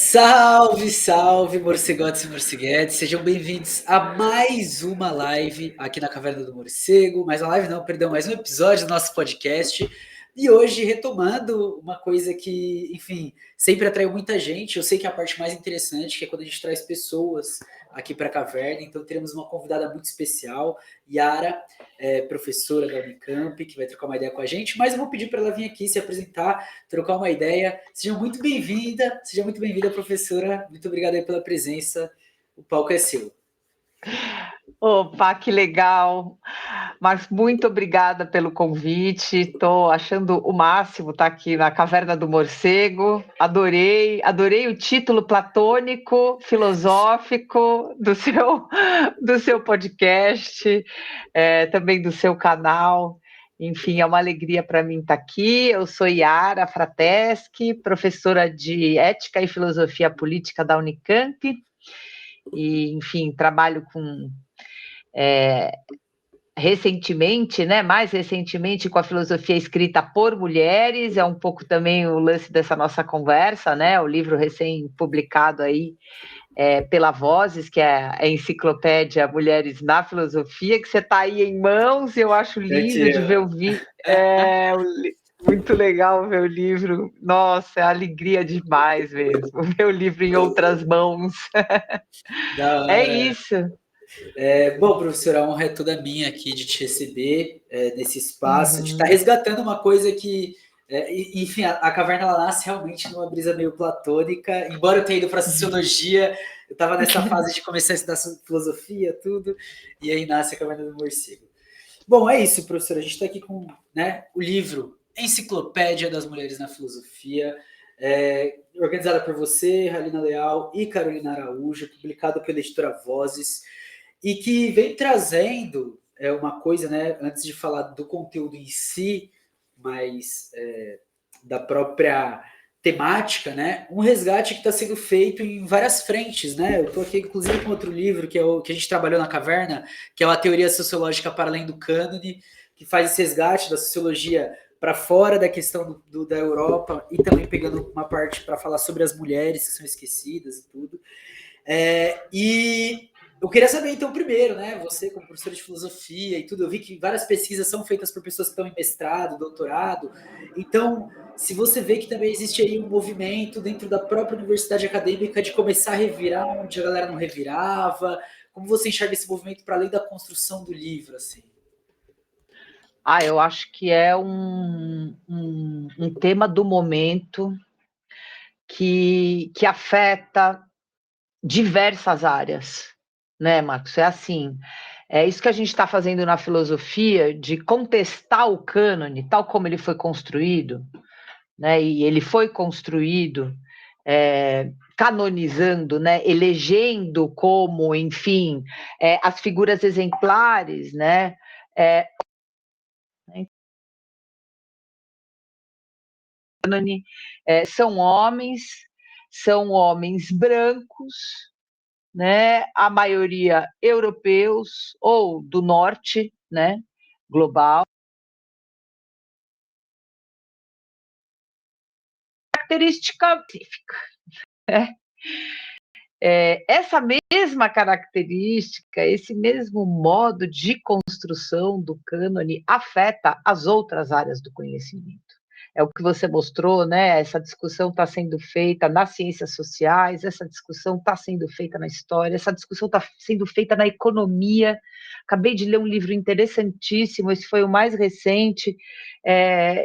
Salve, salve, morcegotes e morceguetes, sejam bem-vindos a mais uma live aqui na Caverna do Morcego, mais uma live não, perdão, mais um episódio do nosso podcast, e hoje retomando uma coisa que, enfim, sempre atraiu muita gente, eu sei que é a parte mais interessante, que é quando a gente traz pessoas aqui para a Caverna, então teremos uma convidada muito especial, Yara, professora da Unicamp, que vai trocar uma ideia com a gente, mas eu vou pedir para ela vir aqui se apresentar, trocar uma ideia. Seja muito bem-vinda, professora. Muito obrigado aí pela presença. O palco é seu. Opa, que legal! Mas muito obrigada pelo convite. Estou achando o máximo estar aqui na Caverna do Morcego. Adorei o título platônico, filosófico do seu podcast, também do seu canal. Enfim, é uma alegria para mim estar aqui. Eu sou Yara Frateschi, professora de Ética e Filosofia Política da Unicamp. E, enfim, trabalho com recentemente, né, mais recentemente com a filosofia escrita por mulheres, é um pouco também o lance dessa nossa conversa, né, o livro recém-publicado aí pela Vozes, que é a enciclopédia Mulheres na Filosofia, que você está aí em mãos, e eu acho lindo de ver o vídeo, muito legal ver o livro, nossa, é alegria demais mesmo, ver o livro em outras mãos, Da é hora. isso. Bom, professora, a honra é toda minha aqui de te receber nesse espaço, de estar Uhum. resgatando uma coisa que, enfim, a caverna ela nasce realmente numa brisa meio platônica. Embora eu tenha ido para a sociologia, eu estava nessa fase de começar a estudar filosofia, tudo, e aí nasce a caverna do morcego. Bom, é isso, professora. A gente está aqui com, né, o livro Enciclopédia das Mulheres na Filosofia, organizada por você, Halina Leal e Carolina Araújo, publicado pela editora Vozes, e que vem trazendo uma coisa, né, antes de falar do conteúdo em si, mas da própria temática, né, um resgate que está sendo feito em várias frentes, né? Eu estou aqui, inclusive, com outro livro que é o que a gente trabalhou na caverna, que é a Teoria Sociológica para Além do Cânone, que faz esse resgate da sociologia para fora da questão da Europa e também pegando uma parte para falar sobre as mulheres que são esquecidas e tudo. E eu queria saber, então, primeiro, né, você como professor de filosofia e tudo, eu vi que várias pesquisas são feitas por pessoas que estão em mestrado, doutorado, então, se você vê que também existe aí um movimento dentro da própria universidade acadêmica de começar a revirar onde a galera não revirava, como você enxerga esse movimento para além da construção do livro, assim? Eu acho que é um tema do momento que afeta diversas áreas, né, Marcos? É assim, é isso que a gente está fazendo na filosofia, de contestar o cânone, tal como ele foi construído, né? E ele foi construído canonizando, né? Elegendo como, enfim, as figuras exemplares, né? São homens brancos, né? A maioria europeus ou do norte, né? Global. Característica específica. Essa mesma característica, esse mesmo modo de construção do cânone afeta as outras áreas do conhecimento. É o que você mostrou, né? Essa discussão está sendo feita nas ciências sociais, essa discussão está sendo feita na história, essa discussão está sendo feita na economia. Acabei de ler um livro interessantíssimo, esse foi o mais recente,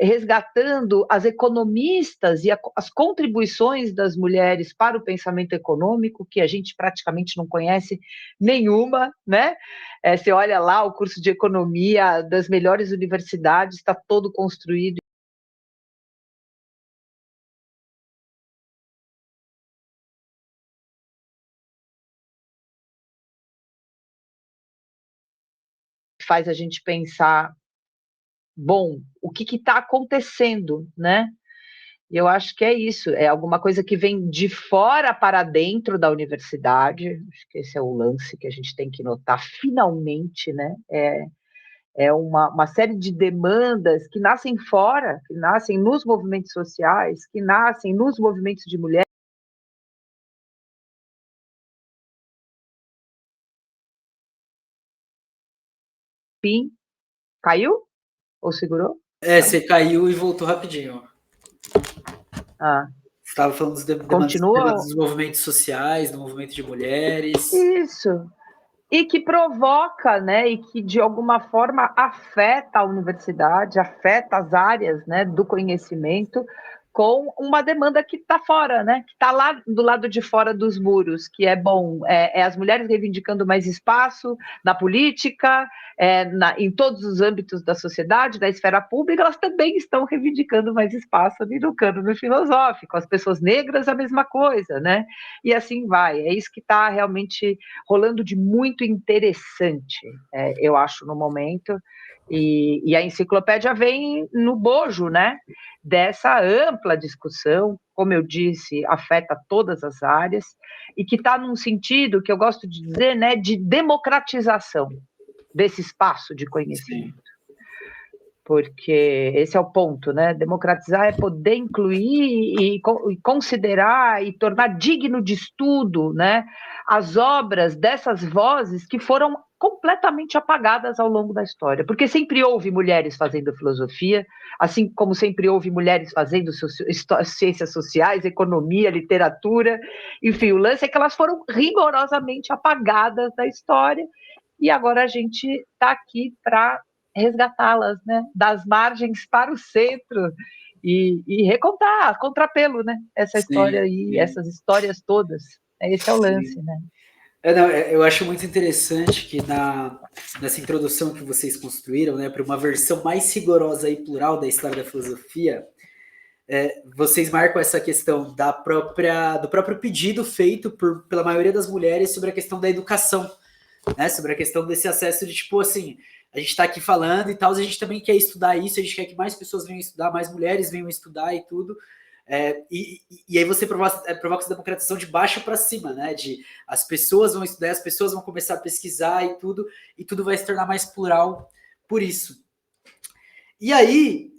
resgatando as economistas e as contribuições das mulheres para o pensamento econômico, que a gente praticamente não conhece nenhuma, né? Você olha lá, o curso de economia das melhores universidades está todo construído faz a gente pensar, bom, o que está acontecendo, né? E eu acho que é isso, é alguma coisa que vem de fora para dentro da universidade, acho que esse é o lance que a gente tem que notar finalmente, né? É uma série de demandas que nascem fora, que nascem nos movimentos sociais, que nascem nos movimentos de mulheres, PIN. Caiu? Ou segurou? Você caiu e voltou rapidinho. Ah. Você estava falando dos demandas dos movimentos sociais, do movimento de mulheres. Isso. E que provoca, né, e que de alguma forma afeta a universidade, afeta as áreas, né, do conhecimento, com uma demanda que está fora, né, que está lá do lado de fora dos muros, que é bom, as mulheres reivindicando mais espaço na política, em todos os âmbitos da sociedade, da esfera pública, elas também estão reivindicando mais espaço ali no cânone filosófico, as pessoas negras a mesma coisa, né, e assim vai, é isso que está realmente rolando de muito interessante, eu acho, no momento, e a enciclopédia vem no bojo, né, dessa ampla discussão, como eu disse, afeta todas as áreas, e que está num sentido que eu gosto de dizer, né, de democratização desse espaço de conhecimento. Sim. Porque esse é o ponto, né? Democratizar é poder incluir e considerar e tornar digno de estudo, né, as obras dessas vozes que foram completamente apagadas ao longo da história, porque sempre houve mulheres fazendo filosofia, assim como sempre houve mulheres fazendo ciências sociais, economia, literatura, enfim, o lance é que elas foram rigorosamente apagadas da história, e agora a gente está aqui para resgatá-las, né, das margens para o centro e recontar, contrapelo, né, essa história aí, essas histórias todas. Esse é o lance, né? Eu acho muito interessante que nessa introdução que vocês construíram, né, para uma versão mais rigorosa e plural da história da filosofia, vocês marcam essa questão do próprio pedido feito pela maioria das mulheres sobre a questão da educação, né, sobre a questão desse acesso de, tipo, assim, a gente está aqui falando e tal, a gente também quer estudar isso, a gente quer que mais pessoas venham estudar, mais mulheres venham estudar e tudo. E aí você provoca essa democratização de baixo para cima, né? De as pessoas vão estudar, as pessoas vão começar a pesquisar e tudo vai se tornar mais plural por isso. E aí,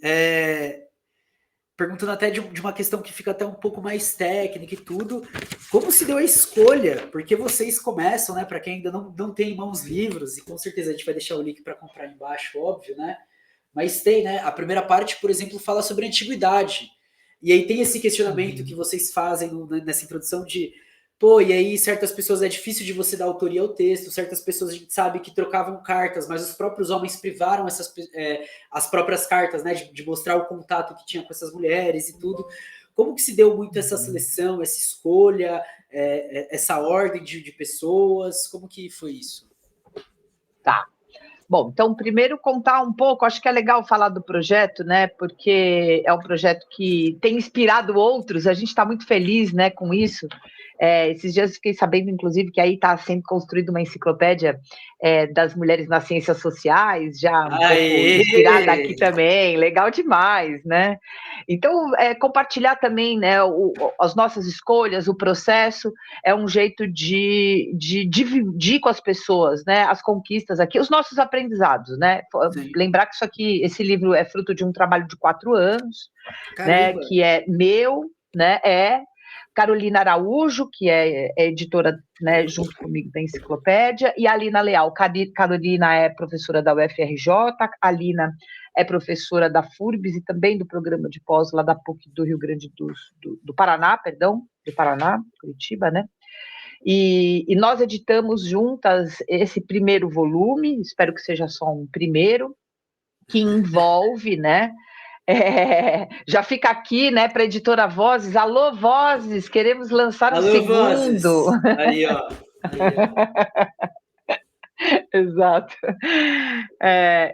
perguntando até de uma questão que fica até um pouco mais técnica e tudo, como se deu a escolha? Porque vocês começam, né? Para quem ainda não tem em mãos livros, e com certeza a gente vai deixar o link para comprar embaixo, óbvio, né? Mas tem, né? A primeira parte, por exemplo, fala sobre a antiguidade. E aí tem esse questionamento que vocês fazem nessa introdução de, pô, e aí certas pessoas é difícil de você dar autoria ao texto, certas pessoas a gente sabe que trocavam cartas, mas os próprios homens privaram as próprias cartas, né, de mostrar o contato que tinha com essas mulheres e tudo. Como que se deu muito essa seleção, essa escolha, essa ordem de pessoas? Como que foi isso? Tá. Bom, então, primeiro contar um pouco, acho que é legal falar do projeto, né, porque é um projeto que tem inspirado outros, a gente está muito feliz, né, com isso. Esses dias eu fiquei sabendo, inclusive, que aí está sendo construída uma enciclopédia das mulheres nas ciências sociais, já um pouco inspirada aqui também, legal demais, né? Então, compartilhar também, né, as nossas escolhas, o processo, é um jeito de dividir com as pessoas, né, as conquistas aqui, os nossos aprendizados, né? Sim. Lembrar que esse livro é fruto de um trabalho de 4 anos, né, que é meu, né, Carolina Araújo, que é editora, né, junto comigo da enciclopédia, e a Alina Leal. Carolina é professora da UFRJ, a Alina é professora da FURBS e também do programa de pós lá da PUC do Rio Grande do Paraná, Curitiba, né? E nós editamos juntas esse primeiro volume, espero que seja só um primeiro, que envolve, né, já fica aqui, né, para a editora Vozes. Alô, Vozes, queremos lançar o segundo. Vozes. Aí, ó. Exato.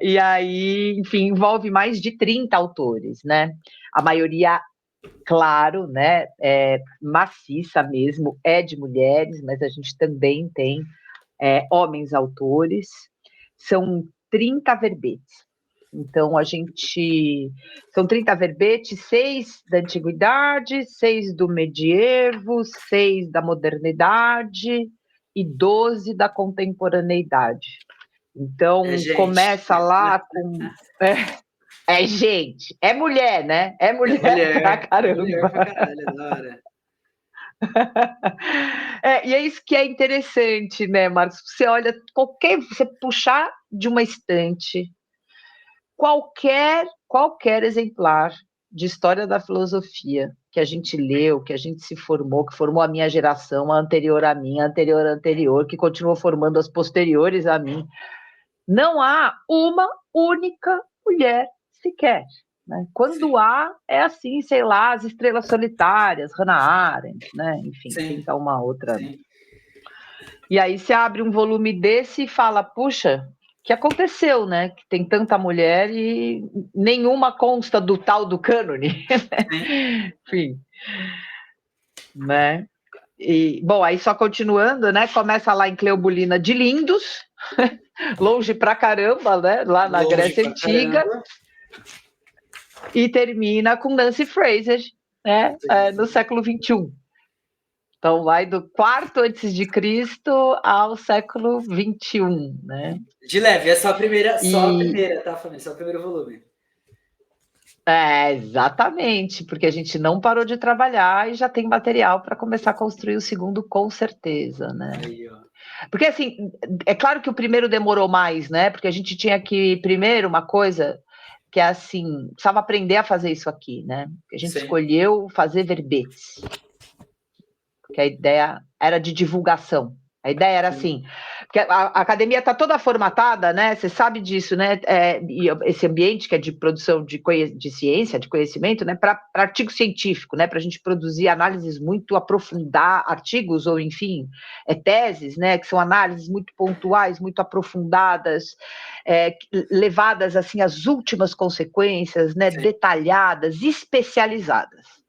E aí, enfim, envolve mais de 30 autores, né? A maioria, claro, né, maciça mesmo, é de mulheres, mas a gente também tem homens autores. São 30 verbetes. Então, são 30 verbetes, 6 da antiguidade, 6 do medievo, 6 da modernidade e 12 da contemporaneidade. Então, começa lá com... gente, é mulher, né? É mulher pra caramba. Mulher pra caralho, da hora. E é isso que é interessante, né, Marcos? Você olha, você puxar de uma estante qualquer exemplar de história da filosofia que a gente leu, que a gente se formou, que formou a minha geração, a anterior a mim, a anterior, que continuou formando as posteriores a mim. Não há uma única mulher sequer. Né? Quando há, é assim, sei lá, as Estrelas Solitárias, Hannah Arendt, né? Enfim, Sim. tem uma outra. Sim. E aí você abre um volume desse e fala, puxa, o que aconteceu, né? Que tem tanta mulher e nenhuma consta do tal do cânone. Enfim, né? E, bom, aí só continuando, né? Começa lá em Cleobulina de Lindos, longe pra caramba, né? Lá na Longe Grécia pra Antiga, caramba. e termina com Nancy Fraser, né? No século XXI. Então, vai do quarto antes de Cristo ao século XXI, né? De leve, é só a primeira, tá, família? Só o primeiro volume. Exatamente, porque a gente não parou de trabalhar e já tem material para começar a construir o segundo, com certeza, né? Aí, ó. Porque, assim, é claro que o primeiro demorou mais, né? Porque a gente tinha que, primeiro, uma coisa que é assim, precisava aprender a fazer isso aqui, né? A gente escolheu fazer verbetes, porque a ideia era de divulgação. A ideia era assim, porque a academia está toda formatada, né? Você sabe disso, né? E esse ambiente que é de produção de ciência, de conhecimento, né? Para artigo científico, né? Para a gente produzir análises muito aprofundar, artigos ou enfim, teses, né? Que são análises muito pontuais, muito aprofundadas, levadas assim às últimas consequências, né? Detalhadas, especializadas.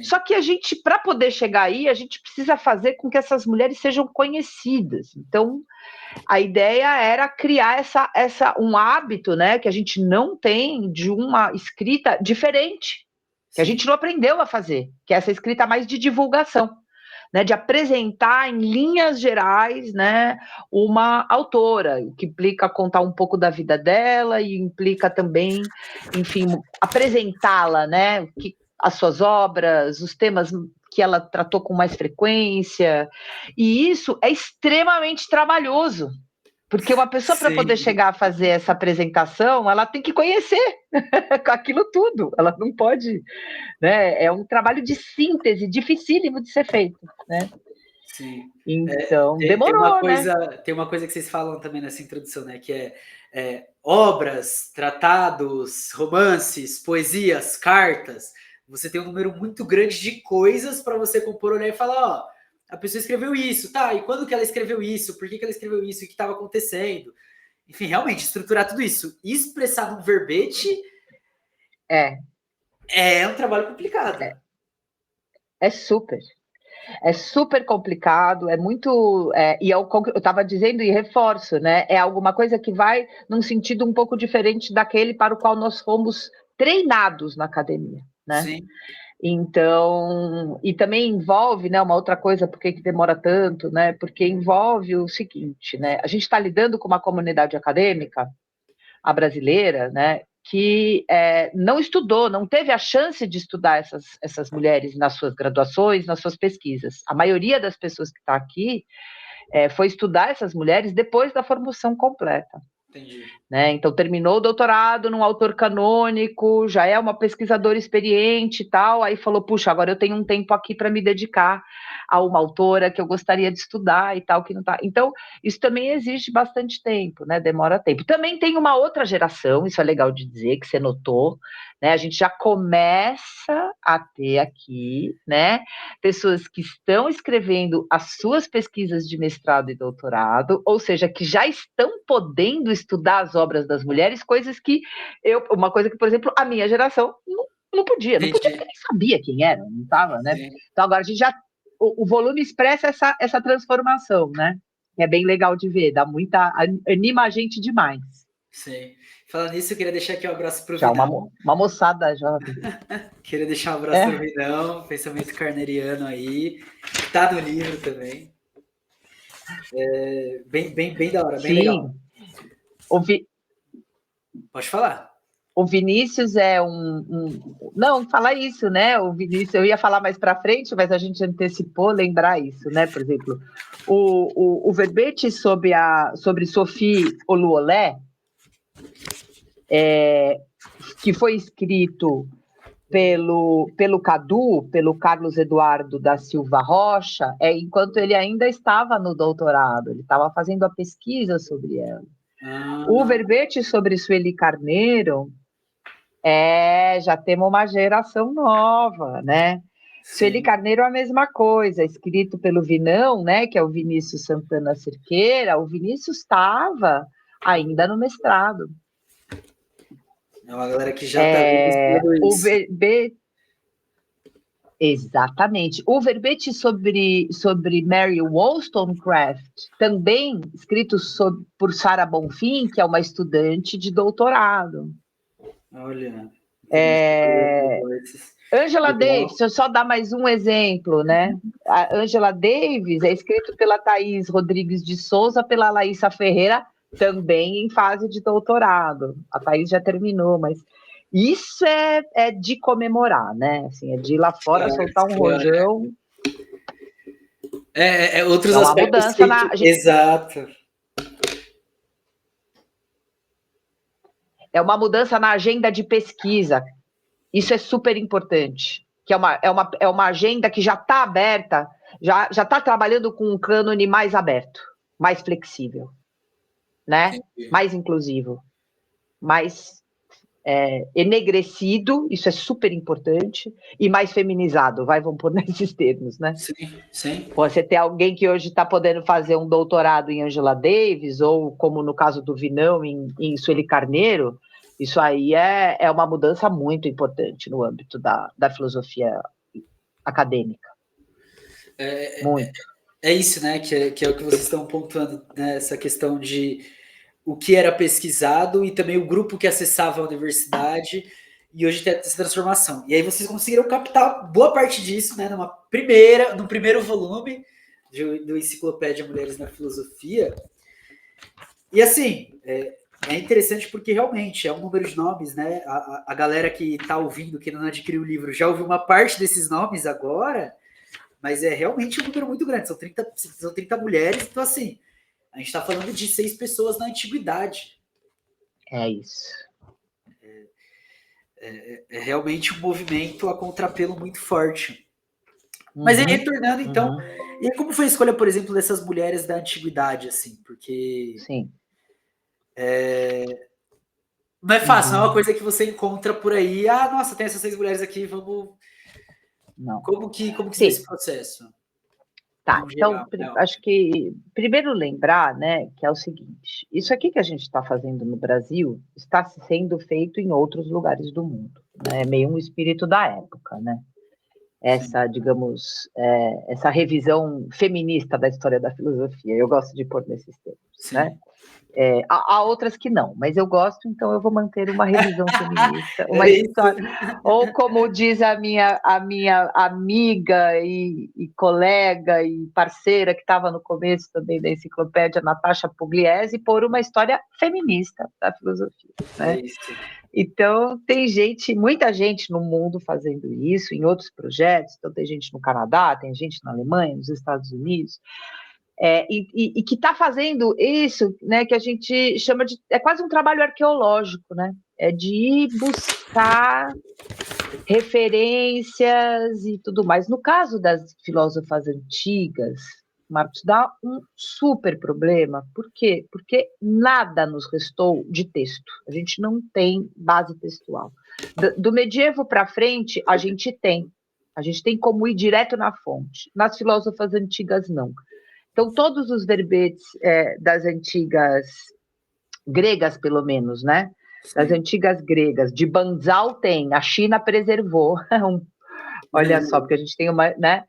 Só que a gente, para poder chegar aí, a gente precisa fazer com que essas mulheres sejam conhecidas. Então, a ideia era criar um hábito, né, que a gente não tem de uma escrita diferente, que a gente não aprendeu a fazer, que é essa escrita mais de divulgação, né, de apresentar em linhas gerais, né, uma autora, o que implica contar um pouco da vida dela e implica também, enfim, apresentá-la, né, as suas obras, os temas que ela tratou com mais frequência, e isso é extremamente trabalhoso, porque uma pessoa, para poder chegar a fazer essa apresentação, ela tem que conhecer aquilo tudo, ela não pode, né? É um trabalho de síntese, dificílimo de ser feito, né? Sim. Então, Tem uma demorou, né? coisa, tem uma coisa que vocês falam também nessa introdução, né? Que obras, tratados, romances, poesias, cartas. Você tem um número muito grande de coisas para você compor, olhar e falar, ó, a pessoa escreveu isso, tá? E quando que ela escreveu isso? Por que ela escreveu isso? O que estava acontecendo? Enfim, realmente, estruturar tudo isso e expressar num verbete é um trabalho complicado. É super. É super complicado, é muito. E eu estava dizendo e reforço, né? É alguma coisa que vai num sentido um pouco diferente daquele para o qual nós fomos treinados na academia, né? Sim. Então, e também envolve, né, uma outra coisa, por que demora tanto, né? Porque envolve o seguinte, né? A gente está lidando com uma comunidade acadêmica, a brasileira, né? Que não estudou, não teve a chance de estudar essas mulheres nas suas graduações, nas suas pesquisas. A maioria das pessoas que está aqui foi estudar essas mulheres depois da formação completa. Entendi. Né? Então, terminou o doutorado num autor canônico, já é uma pesquisadora experiente e tal, aí falou, puxa, agora eu tenho um tempo aqui para me dedicar a uma autora que eu gostaria de estudar e tal, que não tá. Então, isso também exige bastante tempo, né? Demora tempo. Também tem uma outra geração, isso é legal de dizer, que você notou, né? A gente já começa a ter aqui, né? Pessoas que estão escrevendo as suas pesquisas de mestrado e doutorado, ou seja, que já estão podendo estudar as obras das mulheres, coisas que uma coisa que, por exemplo, a minha geração não podia porque nem sabia quem era, não estava, né? Sim. Então agora a gente já, o volume expressa essa transformação, né? É bem legal de ver, anima a gente demais. Sim. Falando nisso, eu queria deixar aqui um abraço pro Vidal. Já uma moçada jovem. Queria deixar um abraço pro Vidal, pensamento carneriano aí, que tá no livro também. Bem da hora, bem legal. Ouvi. Pode falar. O Vinícius é Não, fala isso, né? O Vinícius, eu ia falar mais para frente, mas a gente antecipou lembrar isso, né? Por exemplo, o verbete sobre Sophie Oluolé, que foi escrito pelo Cadu, pelo Carlos Eduardo da Silva Rocha, enquanto ele ainda estava no doutorado, ele estava fazendo a pesquisa sobre ela. O verbete sobre Sueli Carneiro, já temos uma geração nova, né? Sim. Sueli Carneiro é a mesma coisa, escrito pelo Vinão, né, que é o Vinícius Santana Cerqueira. O Vinícius estava ainda no mestrado. É uma galera que já está vendo isso. O verbete... Exatamente. O verbete sobre Mary Wollstonecraft, também escrito por Sarah Bonfim, que é uma estudante de doutorado. Olha. Angela Davis, deixa eu só dar mais um exemplo, né? A Angela Davis é escrito pela Thaís Rodrigues de Souza, pela Laísa Ferreira, também em fase de doutorado. A Thaís já terminou, mas isso é de comemorar, né? Assim, é de ir lá fora soltar um rojão. Outros uma aspectos mudança Exato. É uma mudança na agenda de pesquisa. Isso é super importante. Que é uma agenda que já está aberta, já está trabalhando com um cânone mais aberto, mais flexível, né? Entendi. Mais inclusivo, mais enegrecido, isso é super importante, e mais feminizado, vamos pôr nesses termos, né? Sim. Você ter alguém que hoje está podendo fazer um doutorado em Angela Davis, ou como no caso do Vinão, em Sueli Carneiro, isso aí é uma mudança muito importante no âmbito da filosofia acadêmica. Muito. É isso, né? Que é o que vocês estão pontuando, né? Essa questão de o que era pesquisado e também o grupo que acessava a universidade, e hoje tem essa transformação. E aí vocês conseguiram captar boa parte disso, né? No primeiro volume do Enciclopédia Mulheres na Filosofia. E assim, é interessante porque realmente é um número de nomes, né? A galera que está ouvindo, que não adquiriu o livro, já ouviu uma parte desses nomes agora, mas é realmente um número muito grande. São 30 mulheres, então assim, a gente está falando de 6 pessoas na antiguidade. É isso. É realmente um movimento a contrapelo muito forte. Mas aí, retornando, então, e como foi a escolha, por exemplo, dessas mulheres da antiguidade, assim? Porque... Sim. Não é fácil, não é uma coisa que você encontra por aí. Ah, nossa, tem essas 6 mulheres aqui, vamos... Não. Como que foi esse processo? Tá, então, acho que primeiro lembrar, né, que é o seguinte, isso aqui que a gente está fazendo no Brasil está sendo feito em outros lugares do mundo, né? É meio um espírito da época, né? Essa, digamos, essa revisão feminista da história da filosofia, eu gosto de pôr nesses termos, né? Há outras que não, mas eu gosto, então eu vou manter uma revisão feminista, uma história. Ou como diz a minha amiga e colega e parceira que estava no começo também da enciclopédia, Natasha Pugliese, pôr uma história feminista da filosofia. Né? Então, tem muita gente no mundo fazendo isso, em outros projetos, então tem gente no Canadá, tem gente na Alemanha, nos Estados Unidos, e que está fazendo isso, né, que a gente chama de... É quase um trabalho arqueológico, né? É de ir buscar referências e tudo mais. No caso das filósofas antigas, Marcos, dá um super problema. Por quê? Porque nada nos restou de texto. A gente não tem base textual. Do medievo para frente, a gente tem. A gente tem como ir direto na fonte. Nas filósofas antigas, não. Então, todos os verbetes das antigas gregas, pelo menos, né? Das antigas gregas, de Banzhal tem, a China preservou. Olha só, porque a gente tem uma, né?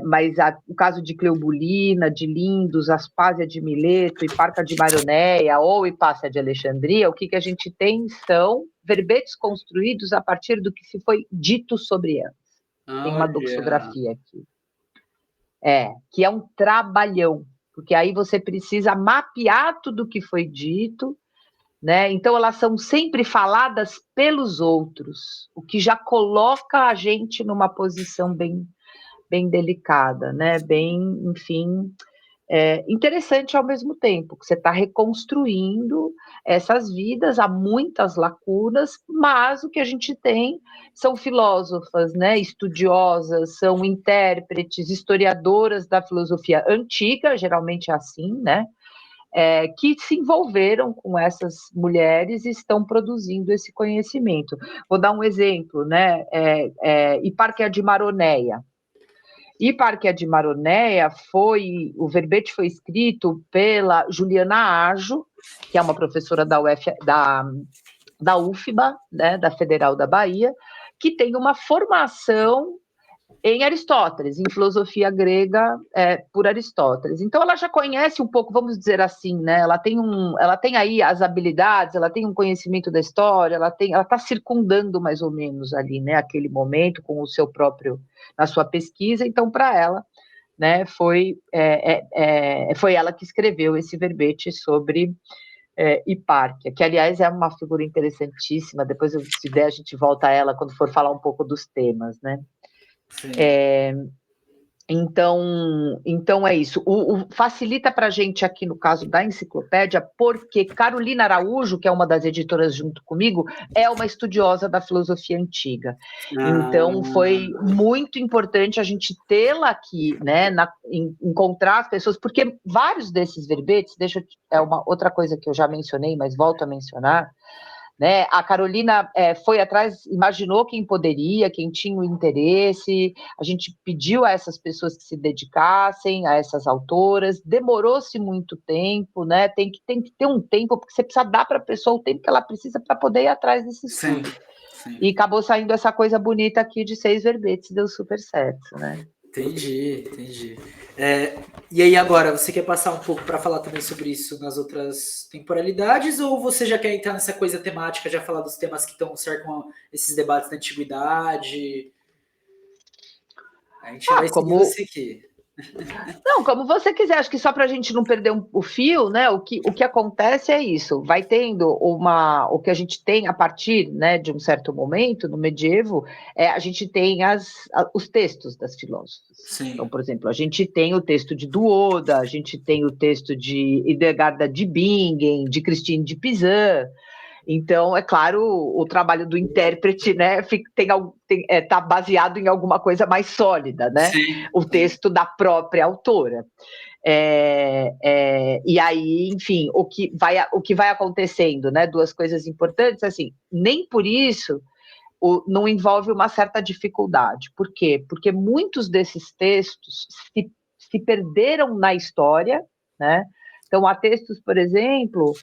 Mas o caso de Cleobulina, de Lindos, Aspásia de Mileto, Hiparca de Maroneia ou Hipácia de Alexandria, o que a gente tem são verbetes construídos a partir do que se foi dito sobre elas. Tem uma doxografia aqui. Que é um trabalhão, porque aí você precisa mapear tudo o que foi dito, né? Então, elas são sempre faladas pelos outros, o que já coloca a gente numa posição bem delicada, né? Bem, enfim, interessante ao mesmo tempo, que você está reconstruindo essas vidas, há muitas lacunas, mas o que a gente tem são filósofas, né, estudiosas, são intérpretes, historiadoras da filosofia antiga, geralmente é assim, né, que se envolveram com essas mulheres e estão produzindo esse conhecimento. Vou dar um exemplo, né, Hipárquia de Maroneia. Hipárquia de Maroneia o verbete foi escrito pela Juliana Ajo, que é uma professora da UFBA, né, da Federal da Bahia, que tem uma formação em Aristóteles, em filosofia grega por Aristóteles. Então ela já conhece um pouco, vamos dizer assim, né? Ela tem aí as habilidades, ela tem um conhecimento da história, ela está circundando mais ou menos ali, né? Aquele momento com o seu próprio na sua pesquisa. Então para ela, né? Foi ela que escreveu esse verbete sobre Hipárquia, que aliás é uma figura interessantíssima. Depois, se der, a gente volta a ela quando for falar um pouco dos temas, né? Então é isso. Facilita para a gente aqui no caso da enciclopédia, porque Carolina Araújo, que é uma das editoras junto comigo, é uma estudiosa da filosofia antiga. Então foi muito importante a gente tê-la aqui, né? Encontrar as pessoas, porque vários desses verbetes, é uma outra coisa que eu já mencionei, mas volto a mencionar. Né? A Carolina foi atrás, imaginou quem poderia, quem tinha o interesse, a gente pediu a essas pessoas que se dedicassem, a essas autoras, demorou-se muito tempo, né? Tem que ter um tempo, porque você precisa dar para a pessoa o tempo que ela precisa para poder ir atrás desse estudo. Sim. E acabou saindo essa coisa bonita aqui de 6 verbetes, deu super certo, né? Entendi. E aí agora, você quer passar um pouco para falar também sobre isso nas outras temporalidades, ou você já quer entrar nessa coisa temática, já falar dos temas que cercam esses debates da antiguidade? A gente vai seguir você aqui. Não, como você quiser, acho que só para a gente não perder o fio, né? O que acontece é isso, vai tendo o que a gente tem a partir, né, de um certo momento, no medievo, a gente tem os textos das filósofas. Sim. Então, por exemplo, a gente tem o texto de Duoda, a gente tem o texto de Hildegard de Bingen, de Christine de Pizan. Então, é claro, o trabalho do intérprete, né, tá baseado em alguma coisa mais sólida, né? Sim. O texto da própria autora. E aí, enfim, o que vai acontecendo, né? 2 coisas importantes, assim, nem por isso não envolve uma certa dificuldade. Por quê? Porque muitos desses textos se perderam na história, né? Então, há textos, por exemplo,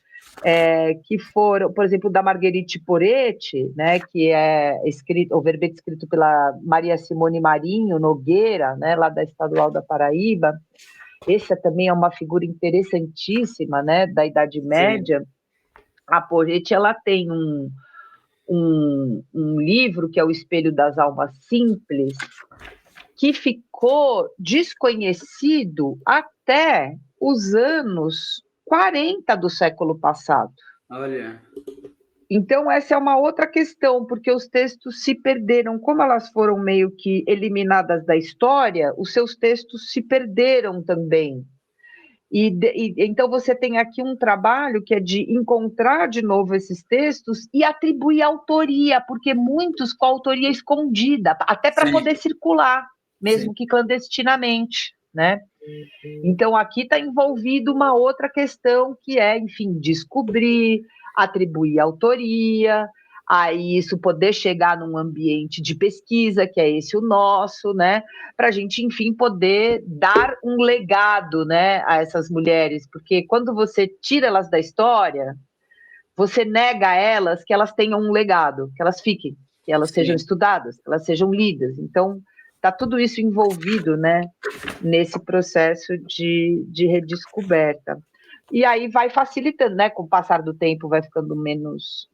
que foram, por exemplo, da Marguerite Poretti, né, que é o verbete escrito pela Maria Simone Marinho Nogueira, né, lá da Estadual da Paraíba. Essa também é uma figura interessantíssima, né, da Idade Média. Sim. A Poretti, ela tem um livro que é O Espelho das Almas Simples, que ficou desconhecido até os anos 40 do século passado. Olha. Então, essa é uma outra questão, porque os textos se perderam. Como elas foram meio que eliminadas da história, os seus textos se perderam também. Então, você tem aqui um trabalho que é de encontrar de novo esses textos e atribuir autoria, porque muitos com autoria escondida, até para poder circular, mesmo que clandestinamente, né? Então, aqui está envolvido uma outra questão que é, enfim, descobrir, atribuir autoria, aí isso poder chegar num ambiente de pesquisa, que é esse o nosso, né? Para a gente, enfim, poder dar um legado, né, a essas mulheres, porque quando você tira elas da história, você nega a elas que elas tenham um legado, que elas fiquem, que elas sejam estudadas, que elas sejam lidas. Então, está tudo isso envolvido, né, nesse processo de redescoberta. E aí vai facilitando, né? Com o passar do tempo vai ficando menos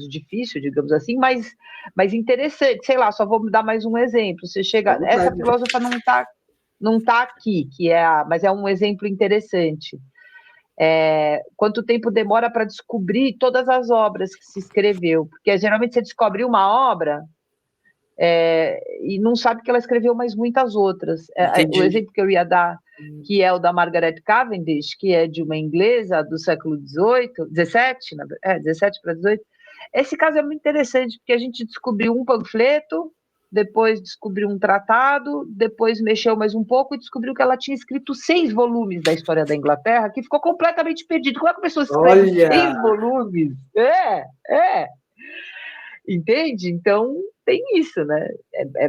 difícil, digamos assim, mas interessante. Sei lá, só vou dar mais um exemplo. Você chega, essa filósofa não tá aqui, mas é um exemplo interessante. quanto tempo demora para descobrir todas as obras que se escreveu, porque geralmente você descobre uma obra e não sabe que ela escreveu mais muitas outras. O Entendi. exemplo que eu ia dar, que é o da Margaret Cavendish, que é de uma inglesa do século XVIII, XVII, 17 para 18. Esse caso é muito interessante, porque a gente descobriu um panfleto, depois descobriu um tratado, depois mexeu mais um pouco e descobriu que ela tinha escrito 6 volumes da história da Inglaterra, que ficou completamente perdido. Como é que a pessoa escreve Olha, 6 volumes? Entende? Então, tem isso, né?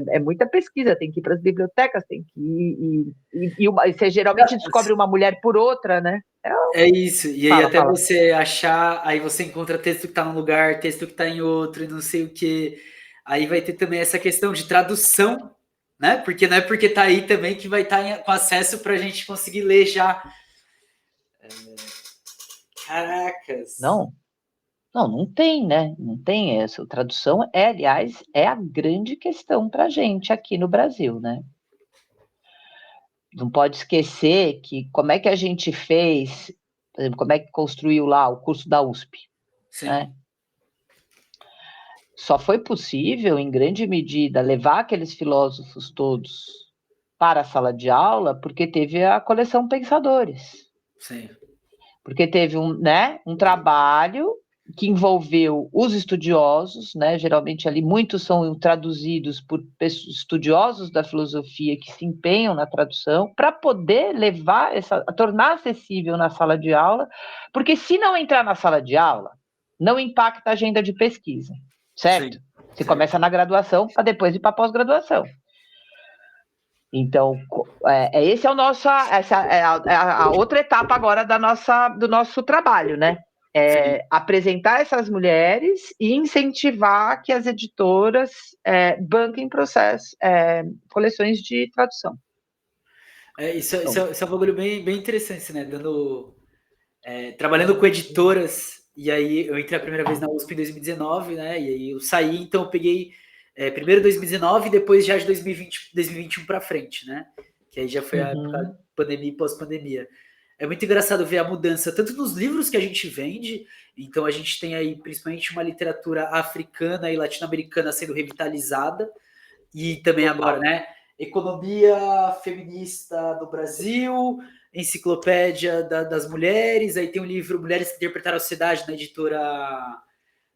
É muita pesquisa, tem que ir para as bibliotecas, tem que ir. E você geralmente descobre uma mulher por outra, né? é isso. E aí até Fala. você achar, aí você encontra texto que está num lugar, texto que está em outro, e não sei o quê. Aí vai ter também essa questão de tradução, né? Porque não é porque está aí também que vai estar com acesso para a gente conseguir ler já. Caracas. Não, não tem, né? Não tem essa. Tradução aliás, é a grande questão para a gente aqui no Brasil, né? Não pode esquecer que como é que a gente fez, por exemplo, como é que construiu lá o curso da USP, né? Sim. Só foi possível, em grande medida, levar aqueles filósofos todos para a sala de aula porque teve a coleção Pensadores. Sim. Porque teve um trabalho que envolveu os estudiosos, né? Geralmente ali muitos são traduzidos por estudiosos da filosofia que se empenham na tradução para poder levar tornar acessível na sala de aula, porque se não entrar na sala de aula, não impacta a agenda de pesquisa, certo? Sim. Você começa na graduação para depois ir para a pós-graduação. Então, esse é o nosso, essa é a outra etapa agora do nosso trabalho, né? Apresentar essas mulheres e incentivar que as editoras banquem coleções de tradução. Isso é um bagulho bem interessante, né? Trabalhando com editoras, e aí eu entrei a primeira vez na USP em 2019, né? E aí eu saí, então eu peguei primeiro 2019 e depois já de 2020, 2021 para frente, né? Que aí já foi a época pandemia e pós-pandemia. É muito engraçado ver a mudança, tanto nos livros que a gente vende, então a gente tem aí principalmente uma literatura africana e latino-americana sendo revitalizada, e também agora, né? Economia feminista do Brasil, enciclopédia das mulheres, aí tem o livro Mulheres que Interpretaram a Sociedade na editora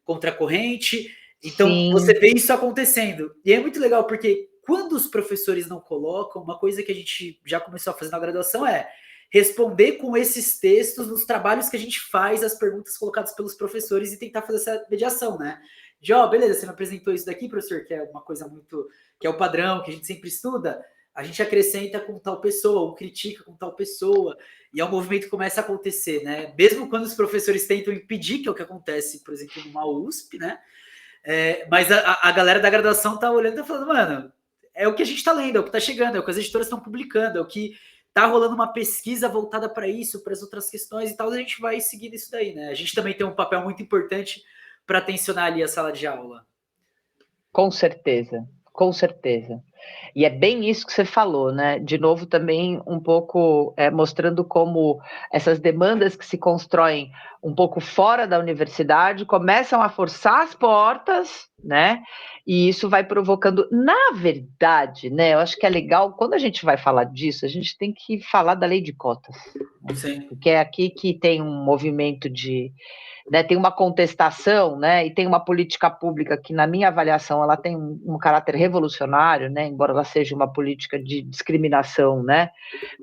Contracorrente. Então, você Sim. vê isso acontecendo. E é muito legal porque quando os professores não colocam, uma coisa que a gente já começou a fazer na graduação é responder com esses textos nos trabalhos que a gente faz, as perguntas colocadas pelos professores e tentar fazer essa mediação, né? De, beleza, você me apresentou isso daqui, professor, que é uma coisa muito... que é o padrão, que a gente sempre estuda, a gente acrescenta com tal pessoa, ou critica com tal pessoa, e é um movimento que começa a acontecer, né? Mesmo quando os professores tentam impedir, que é o que acontece, por exemplo, numa USP, né? Mas a galera da graduação tá olhando e tá falando, mano, é o que a gente tá lendo, é o que tá chegando, é o que as editoras estão publicando, é o que tá rolando uma pesquisa voltada para isso, para as outras questões e tal, a gente vai seguindo isso daí, né? A gente também tem um papel muito importante para tensionar ali a sala de aula. Com certeza, com certeza. E é bem isso que você falou, né? De novo, também um pouco mostrando como essas demandas que se constroem um pouco fora da universidade começam a forçar as portas, né? E isso vai provocando, na verdade, né? Eu acho que é legal, quando a gente vai falar disso, a gente tem que falar da lei de cotas. Né? Sim. Porque é aqui que tem um movimento né, tem uma contestação, né, e tem uma política pública que, na minha avaliação, ela tem um caráter revolucionário, né, embora ela seja uma política de discriminação, né,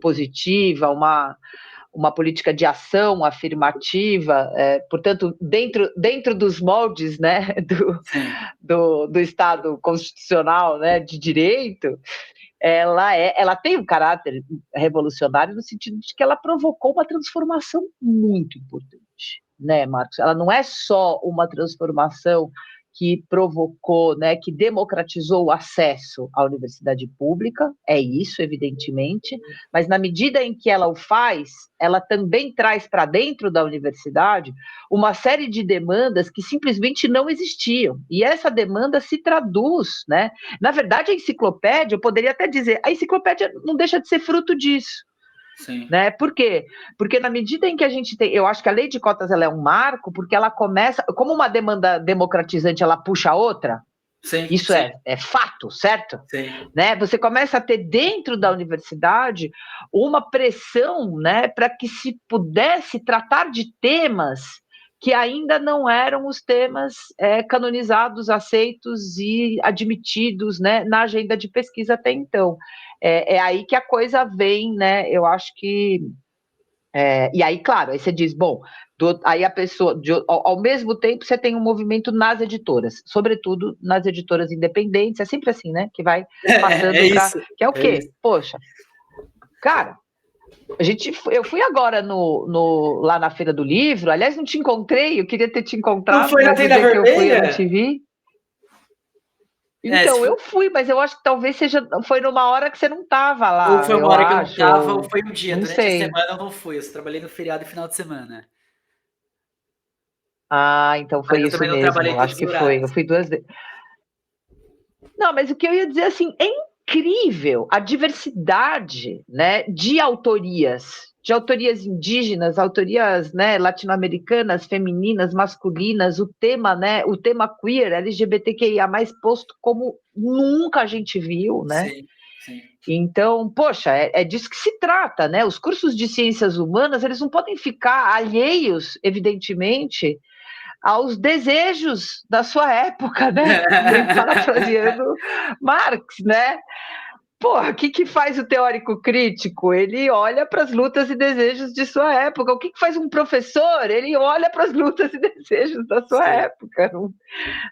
positiva, uma política de ação afirmativa, portanto, dentro dos moldes, né, do Estado constitucional, né, de direito, ela tem um caráter revolucionário no sentido de que ela provocou uma transformação muito importante, né, Marcos? Ela não é só uma transformação que provocou, né, que democratizou o acesso à universidade pública, é isso, evidentemente, mas na medida em que ela o faz, ela também traz para dentro da universidade uma série de demandas que simplesmente não existiam, e essa demanda se traduz, né? Na verdade, a enciclopédia, eu poderia até dizer, a enciclopédia não deixa de ser fruto disso, Sim. Né? Por quê? Porque na medida em que a gente tem, eu acho que a lei de cotas ela é um marco, porque ela começa, como uma demanda democratizante, ela puxa a outra, Sim, isso sim, é fato, certo? sim. Né? Você começa a ter dentro da universidade uma pressão, né, para que se pudesse tratar de temas que ainda não eram os temas canonizados, aceitos e admitidos, né, na agenda de pesquisa até então. É aí que a coisa vem, né? Eu acho que e aí, claro, aí você diz, bom, aí a pessoa, ao mesmo tempo, você tem um movimento nas editoras, sobretudo nas editoras independentes, é sempre assim, né? Que vai É passando para. isso. Que é o É quê? isso. Poxa, cara, eu fui agora lá na Feira do Livro, aliás, não te encontrei, eu queria ter te Não encontrado, foi na mas no Tenda dia que eu fui eu não te Vermelha? vi. Se Então, foi- eu fui, mas eu acho que talvez foi numa hora que você não estava ou lá, foi uma eu hora que eu não acho, tava, ou ou foi um dia. não Durante a sei. semana eu não fui. Eu só trabalhei no feriado e final de semana. Ah, então Mas foi eu isso também não trabalhei mesmo, todos acho os que foi. Eu horários. fui 2 vezes. Não, mas o que eu ia dizer assim, é incrível a diversidade, né, de autorias indígenas, autorias, né, latino-americanas, femininas, masculinas, o tema queer, LGBTQIA+, posto como nunca a gente viu, né? Sim, sim. Então, poxa, é disso que se trata, né? Os cursos de ciências humanas, eles não podem ficar alheios, evidentemente, aos desejos da sua época, né? Bem parafraseando Marx, né? Porra, o que faz o teórico crítico? Ele olha para as lutas e desejos de sua época. O que faz um professor? Ele olha para as lutas e desejos da sua Sim, época.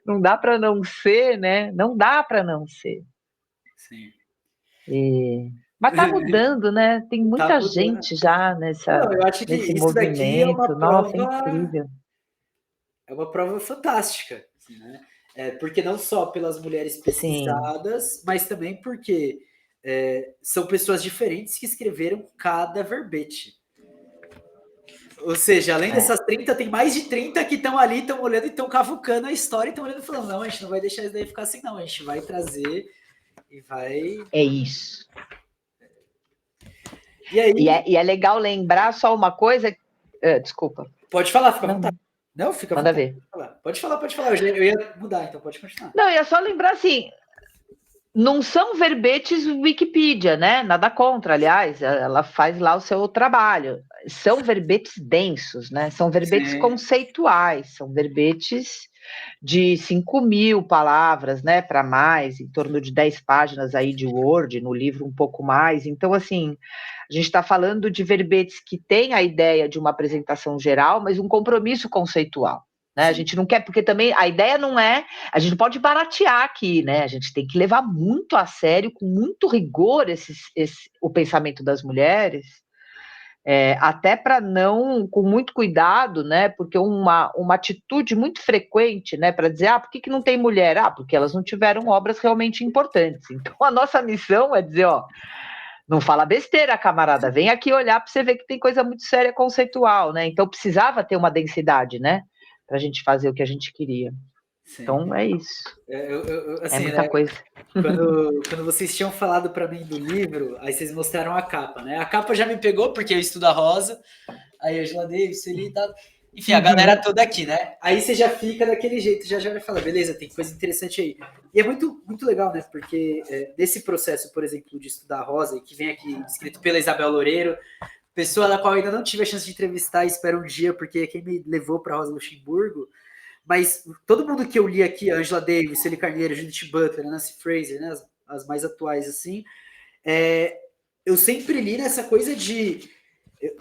Não dá para não ser, né? Não dá para não ser. sim. Mas está mudando, né? Tem Tá muita mudando. gente já Não, eu acho que nesse isso daqui movimento. Nossa, é incrível. é uma prova fantástica, assim, né? Porque não só pelas mulheres Sim. pesquisadas, mas também porque são pessoas diferentes que escreveram cada verbete. Ou seja, além É, dessas 30, tem mais de 30 que estão ali, estão olhando e estão cavucando a história e estão olhando e falando, não, a gente não vai deixar isso daí ficar assim, não, a gente vai trazer e vai. é isso. E aí, E é legal lembrar só uma coisa. Desculpa. pode falar, fica à Não, vontade. não. Não, fica à Manda vontade. ver. Pode falar, pode falar. Eu ia mudar, então pode continuar. Não, é só lembrar assim, não são verbetes Wikipedia, né? Nada contra, aliás, ela faz lá o seu trabalho. São verbetes densos, né? São verbetes Sim. conceituais, são verbetes de 5.000 palavras, né? Para mais, em torno de 10 páginas aí de Word, no livro um pouco mais. Então, assim, a gente está falando de verbetes que têm a ideia de uma apresentação geral, mas um compromisso conceitual. Né? A Sim. gente não quer, porque também a ideia não é. A gente não pode baratear aqui, né? A gente tem que levar muito a sério, com muito rigor, o pensamento das mulheres, até para não, com muito cuidado, né? Porque uma atitude muito frequente, né? Para dizer, por que não tem mulher? Porque elas não tiveram obras realmente importantes. Então, a nossa missão é dizer, não fala besteira, camarada, vem aqui olhar para você ver que tem coisa muito séria conceitual, né? Então, precisava ter uma densidade, né? Para a gente fazer o que a gente queria. Sim. Então, é isso. É Assim, muita né? coisa. Quando vocês tinham falado para mim do livro, aí vocês mostraram a capa, né? A capa já me pegou, porque eu estudo a Rosa, aí a Angela Davis ali e tal. Enfim, a galera toda aqui, né? Aí você já fica daquele jeito, já vai falar, beleza, tem coisa interessante aí. E é muito, muito legal, né? Porque nesse processo, por exemplo, de estudar a Rosa, que vem aqui escrito pela Isabel Loureiro, pessoa da qual eu ainda não tive a chance de entrevistar, espero um dia, porque é quem me levou para Rosa Luxemburgo. Mas todo mundo que eu li aqui, Angela Davis, Celie Carneiro, Judith Butler, Nancy Fraser, né, as mais atuais, assim, eu sempre li nessa coisa de...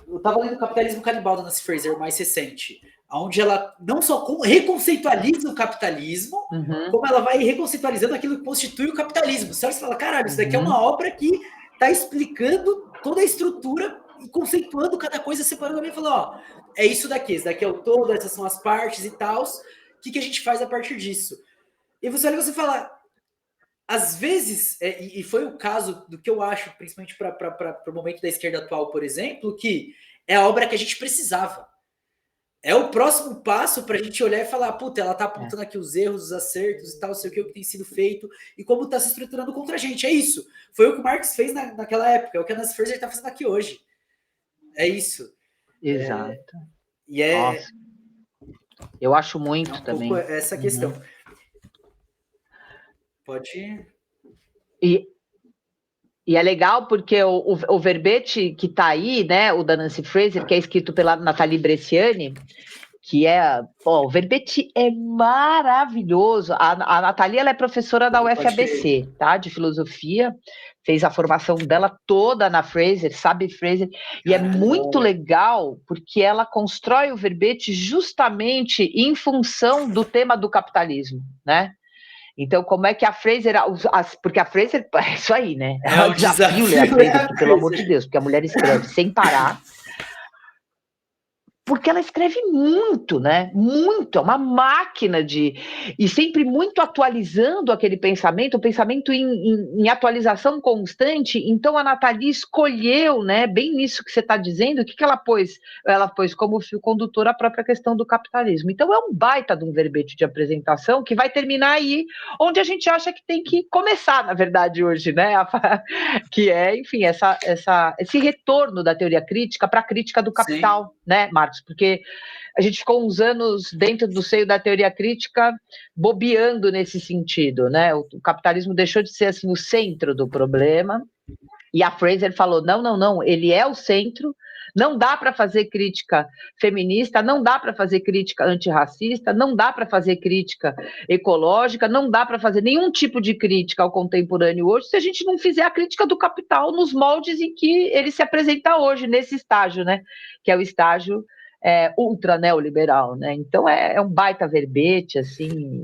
Eu estava lendo o Capitalismo Canibal da Nancy Fraser, o mais recente, onde ela não só reconceitualiza o capitalismo, como ela vai reconceitualizando aquilo que constitui o capitalismo. Você fala, caralho, isso daqui é uma obra que está explicando toda a estrutura e conceituando cada coisa separadamente, falando, é isso daqui é o todo, essas são as partes e tal, o que a gente faz a partir disso? E você olha e você fala, às vezes, e foi o caso do que eu acho, principalmente para o momento da esquerda atual, por exemplo, que é a obra que a gente precisava. É o próximo passo para a gente olhar e falar, puta, ela tá apontando aqui os erros, os acertos e tal, sei o que tem sido feito e como está se estruturando contra a gente. É isso. Foi o que o Marx fez naquela época, é o que a Nancy Fraser está fazendo aqui hoje. É isso. Exato. E Nossa, eu acho muito um também. pouco essa questão. Pode ir. E é legal porque o verbete que está aí, né, o da Nancy Fraser, que é escrito pela Nathalie Bresciani, que é, o verbete é maravilhoso. A Nathalie, ela é professora da UFABC, tá, de filosofia, fez a formação dela toda na Fraser, sabe Fraser, e é muito legal porque ela constrói o verbete justamente em função do tema do capitalismo, né? Então, como é que a Fraser. Porque a Fraser. É isso aí, né? É um desafio ler a Fraser, pelo amor de Deus, porque a mulher escreve sem parar. Porque ela escreve muito, né? Muito, é uma máquina de. E sempre muito atualizando aquele pensamento, o pensamento em atualização constante. Então a Nathalie escolheu, né? Bem nisso que você está dizendo, o que ela pôs? Ela pôs como fio condutor a própria questão do capitalismo. Então é um baita de um verbete de apresentação que vai terminar aí onde a gente acha que tem que começar, na verdade, hoje, né? Que é, enfim, esse retorno da teoria crítica para a crítica do capital, sim, né, Marcos? Porque a gente ficou uns anos dentro do seio da teoria crítica bobeando nesse sentido, né? O capitalismo deixou de ser assim o centro do problema e a Fraser falou, não, ele é o centro, não dá para fazer crítica feminista, não dá para fazer crítica antirracista, não dá para fazer crítica ecológica, não dá para fazer nenhum tipo de crítica ao contemporâneo hoje se a gente não fizer a crítica do capital nos moldes em que ele se apresenta hoje, nesse estágio, né? Que é o estágio ultra neoliberal, né? Então é um baita verbete, assim,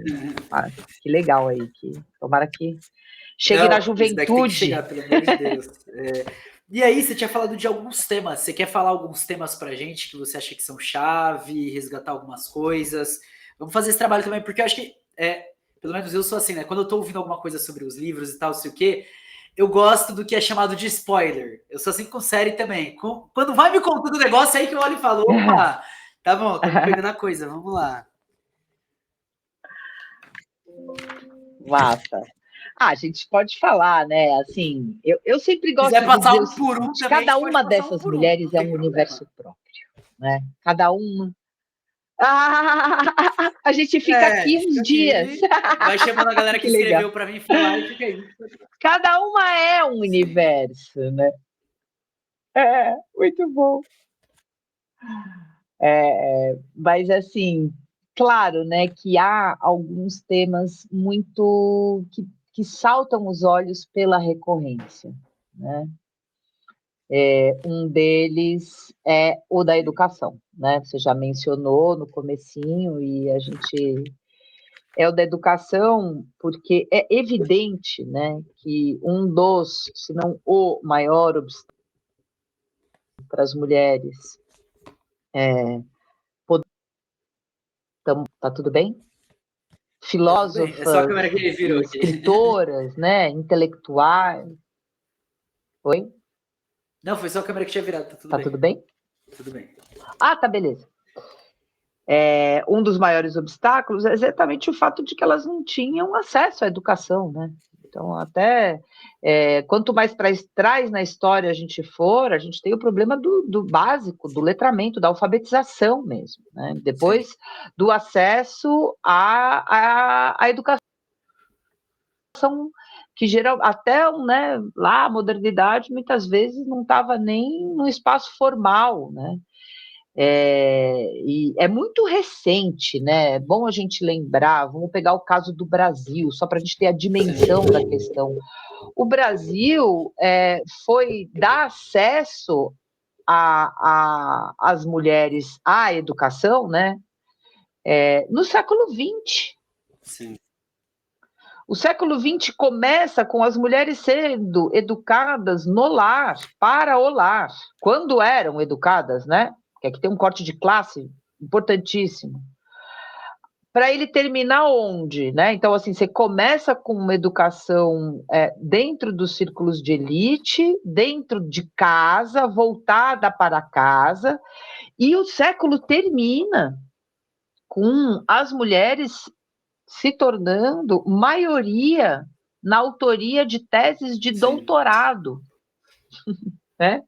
que legal aí, que tomara que chegue na juventude. Isso daqui tem que chegar, pelo amor de Deus. E aí, você tinha falado de alguns temas. Você quer falar alguns temas pra gente que você acha que são chave, resgatar algumas coisas? Vamos fazer esse trabalho também, porque eu acho que, pelo menos eu sou assim, né? Quando eu tô ouvindo alguma coisa sobre os livros e tal, não sei o quê, eu gosto do que é chamado de spoiler. Eu sou assim com série também. Quando vai me contando o negócio, aí que eu olho e falo, opa, tá bom, tô pegando a coisa, vamos lá. Massa. A gente pode falar, né? Assim, eu sempre gosto de dizer um por um também, cada uma dessas mulheres é um universo próprio, né? Cada uma. A gente fica aqui uns dias. Vai chamando a galera que escreveu para mim falar e fica aí. Cada uma é um universo, né? Muito bom. Mas assim, claro, né, que há alguns temas muito que saltam os olhos pela recorrência, né? Um deles é o da educação, né? Você já mencionou no comecinho e a gente é o da educação porque é evidente, né, que um dos, se não o maior obstáculo para as mulheres tá tudo bem? Filósofas, é só a câmera que ele virou aqui. Escritoras, né, intelectuais. Oi? Não, foi só a câmera que tinha virado, tá tudo bem? Tudo bem. Ah, tá, beleza. Um dos maiores obstáculos é exatamente o fato de que elas não tinham acesso à educação, né? Então, até quanto mais para trás na história a gente for, a gente tem o problema do básico, do letramento, da alfabetização mesmo, né? Depois do acesso à educação, que geral, até né, lá a modernidade muitas vezes não estava nem no espaço formal, né? E é muito recente, né? É bom a gente lembrar, vamos pegar o caso do Brasil, só para a gente ter a dimensão da questão. O Brasil foi dar acesso às mulheres à educação, né? No século XX. Sim. O século XX começa com as mulheres sendo educadas no lar, para o lar, quando eram educadas, né? Que aqui tem um corte de classe importantíssimo. Para ele terminar onde, né? Então, assim, você começa com uma educação dentro dos círculos de elite, dentro de casa, voltada para casa, e o século termina com as mulheres se tornando maioria na autoria de teses de doutorado, né?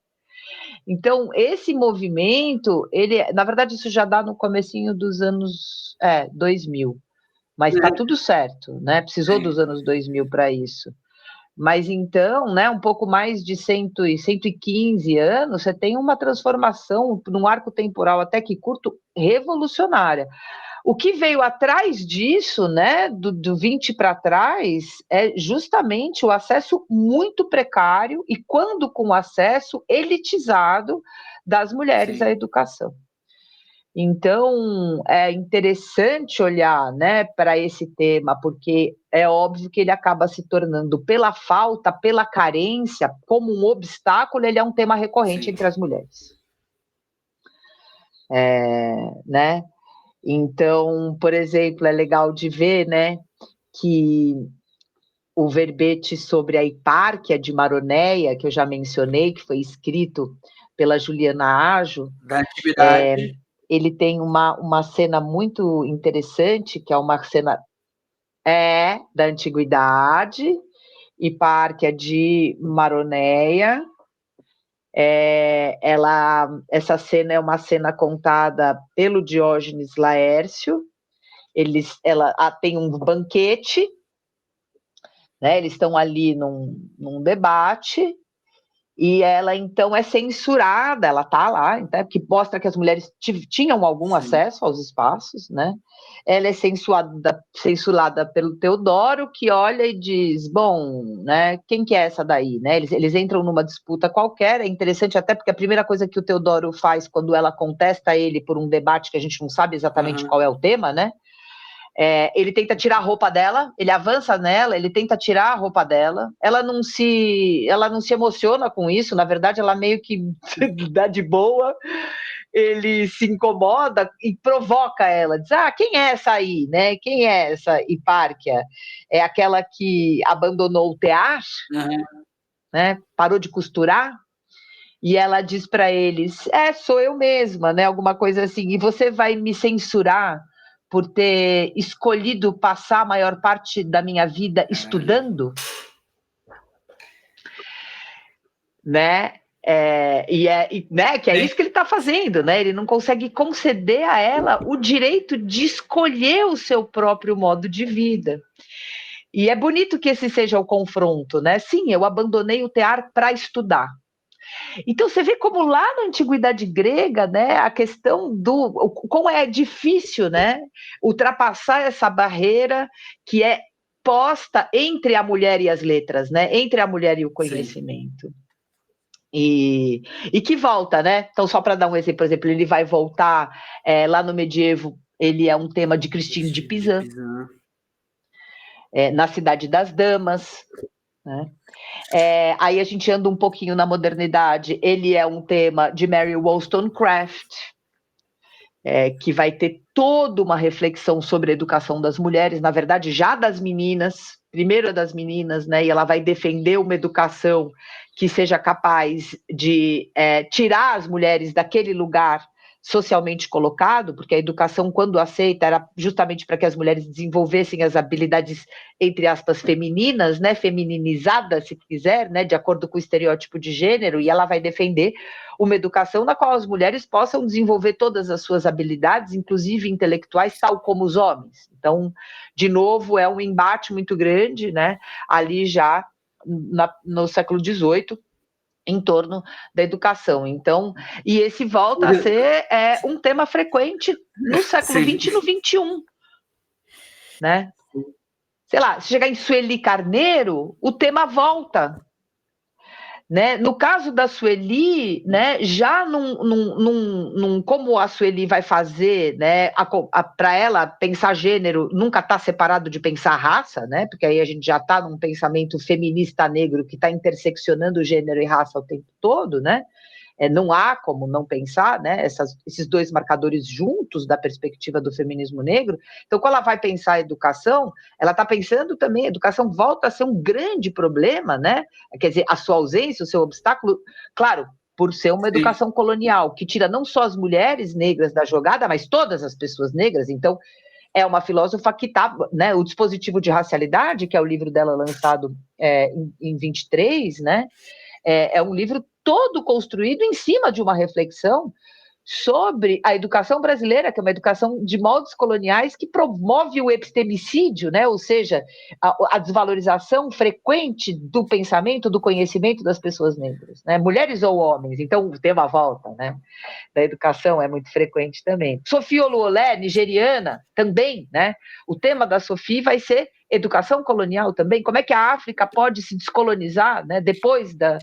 Então, esse movimento, ele, na verdade, isso já dá no comecinho dos anos 2000, mas está tudo certo, né? Precisou dos anos 2000 para isso. Mas então, né, um pouco mais de 115 anos, você tem uma transformação num arco temporal até que curto, revolucionária. O que veio atrás disso, né, do 20 para trás, é justamente o acesso muito precário e, quando com acesso, elitizado das mulheres à educação. Então, é interessante olhar, né, para esse tema, porque é óbvio que ele acaba se tornando, pela falta, pela carência, como um obstáculo, ele é um tema recorrente entre as mulheres. Né? Então, por exemplo, é legal de ver, né, que o verbete sobre a hipárquia de Maroneia, que eu já mencionei, que foi escrito pela Juliana Ajo, da antiguidade. Ele tem uma cena muito interessante, que é uma cena da antiguidade, hipárquia de Maroneia. Essa cena é uma cena contada pelo Diógenes Laércio. Ela tem um banquete, né? Eles estão ali num debate, e ela então é censurada, ela está lá, então, que mostra que as mulheres tinham algum acesso aos espaços, né? Ela é censurada pelo Teodoro, que olha e diz, bom, né, quem que é essa daí, né? Eles entram numa disputa qualquer, é interessante até porque a primeira coisa que o Teodoro faz quando ela contesta ele por um debate que a gente não sabe exatamente qual é o tema, né? Ele tenta tirar a roupa dela, ele avança nela, ele tenta tirar a roupa dela, ela não se emociona com isso, na verdade ela meio que dá de boa, ele se incomoda e provoca ela, diz, quem é essa aí, né? Quem é essa hipárquia? É aquela que abandonou o tear, né? Parou de costurar? E ela diz para eles, sou eu mesma, né? Alguma coisa assim, e você vai me censurar por ter escolhido passar a maior parte da minha vida estudando? Né? Que é isso que ele está fazendo, né? Ele não consegue conceder a ela o direito de escolher o seu próprio modo de vida. E é bonito que esse seja o confronto, né? Sim, eu abandonei o tear para estudar. Então você vê como lá na antiguidade grega, né, a questão como é difícil, né, ultrapassar essa barreira que é posta entre a mulher e as letras, né, entre a mulher e o conhecimento. E que volta, né? Então, só para dar um exemplo, por exemplo, ele vai voltar lá no medievo, ele é um tema de Christine de Pizan, na Cidade das Damas, né? Aí a gente anda um pouquinho na modernidade, ele é um tema de Mary Wollstonecraft, que vai ter toda uma reflexão sobre a educação das mulheres, na verdade já das meninas, primeiro das meninas, né? E ela vai defender uma educação que seja capaz de tirar as mulheres daquele lugar socialmente colocado, porque a educação, quando aceita, era justamente para que as mulheres desenvolvessem as habilidades, entre aspas, femininas, né, femininizadas, se quiser, né, de acordo com o estereótipo de gênero, e ela vai defender uma educação na qual as mulheres possam desenvolver todas as suas habilidades, inclusive intelectuais, tal como os homens. Então, de novo, é um embate muito grande, né, ali já no século XVIII, em torno da educação. Então, e esse volta a ser um tema frequente no século XX e no XXI, né? Sei lá, se chegar em Sueli Carneiro, o tema volta. Né? No caso da Sueli, né, já como a Sueli vai fazer, né, para ela pensar gênero nunca está separado de pensar raça, né, porque aí a gente já está num pensamento feminista negro que está interseccionando gênero e raça o tempo todo, né? Não há como não pensar, né, esses dois marcadores juntos da perspectiva do feminismo negro. Então, quando ela vai pensar a educação, ela está pensando também, a educação volta a ser um grande problema, né? Quer dizer, a sua ausência, o seu obstáculo, claro, por ser uma educação colonial, que tira não só as mulheres negras da jogada, mas todas as pessoas negras. Então, é uma filósofa que está, né, o Dispositivo de Racialidade, que é o livro dela lançado em 23, né? É um livro todo construído em cima de uma reflexão sobre a educação brasileira, que é uma educação de moldes coloniais que promove o epistemicídio, né? Ou seja, a desvalorização frequente do pensamento, do conhecimento das pessoas negras, né? Mulheres ou homens, então o tema volta, né? Da educação é muito frequente também. Sophie Oluolé, nigeriana, também, né? O tema da Sophie vai ser educação colonial também. Como é que a África pode se descolonizar, né? Depois da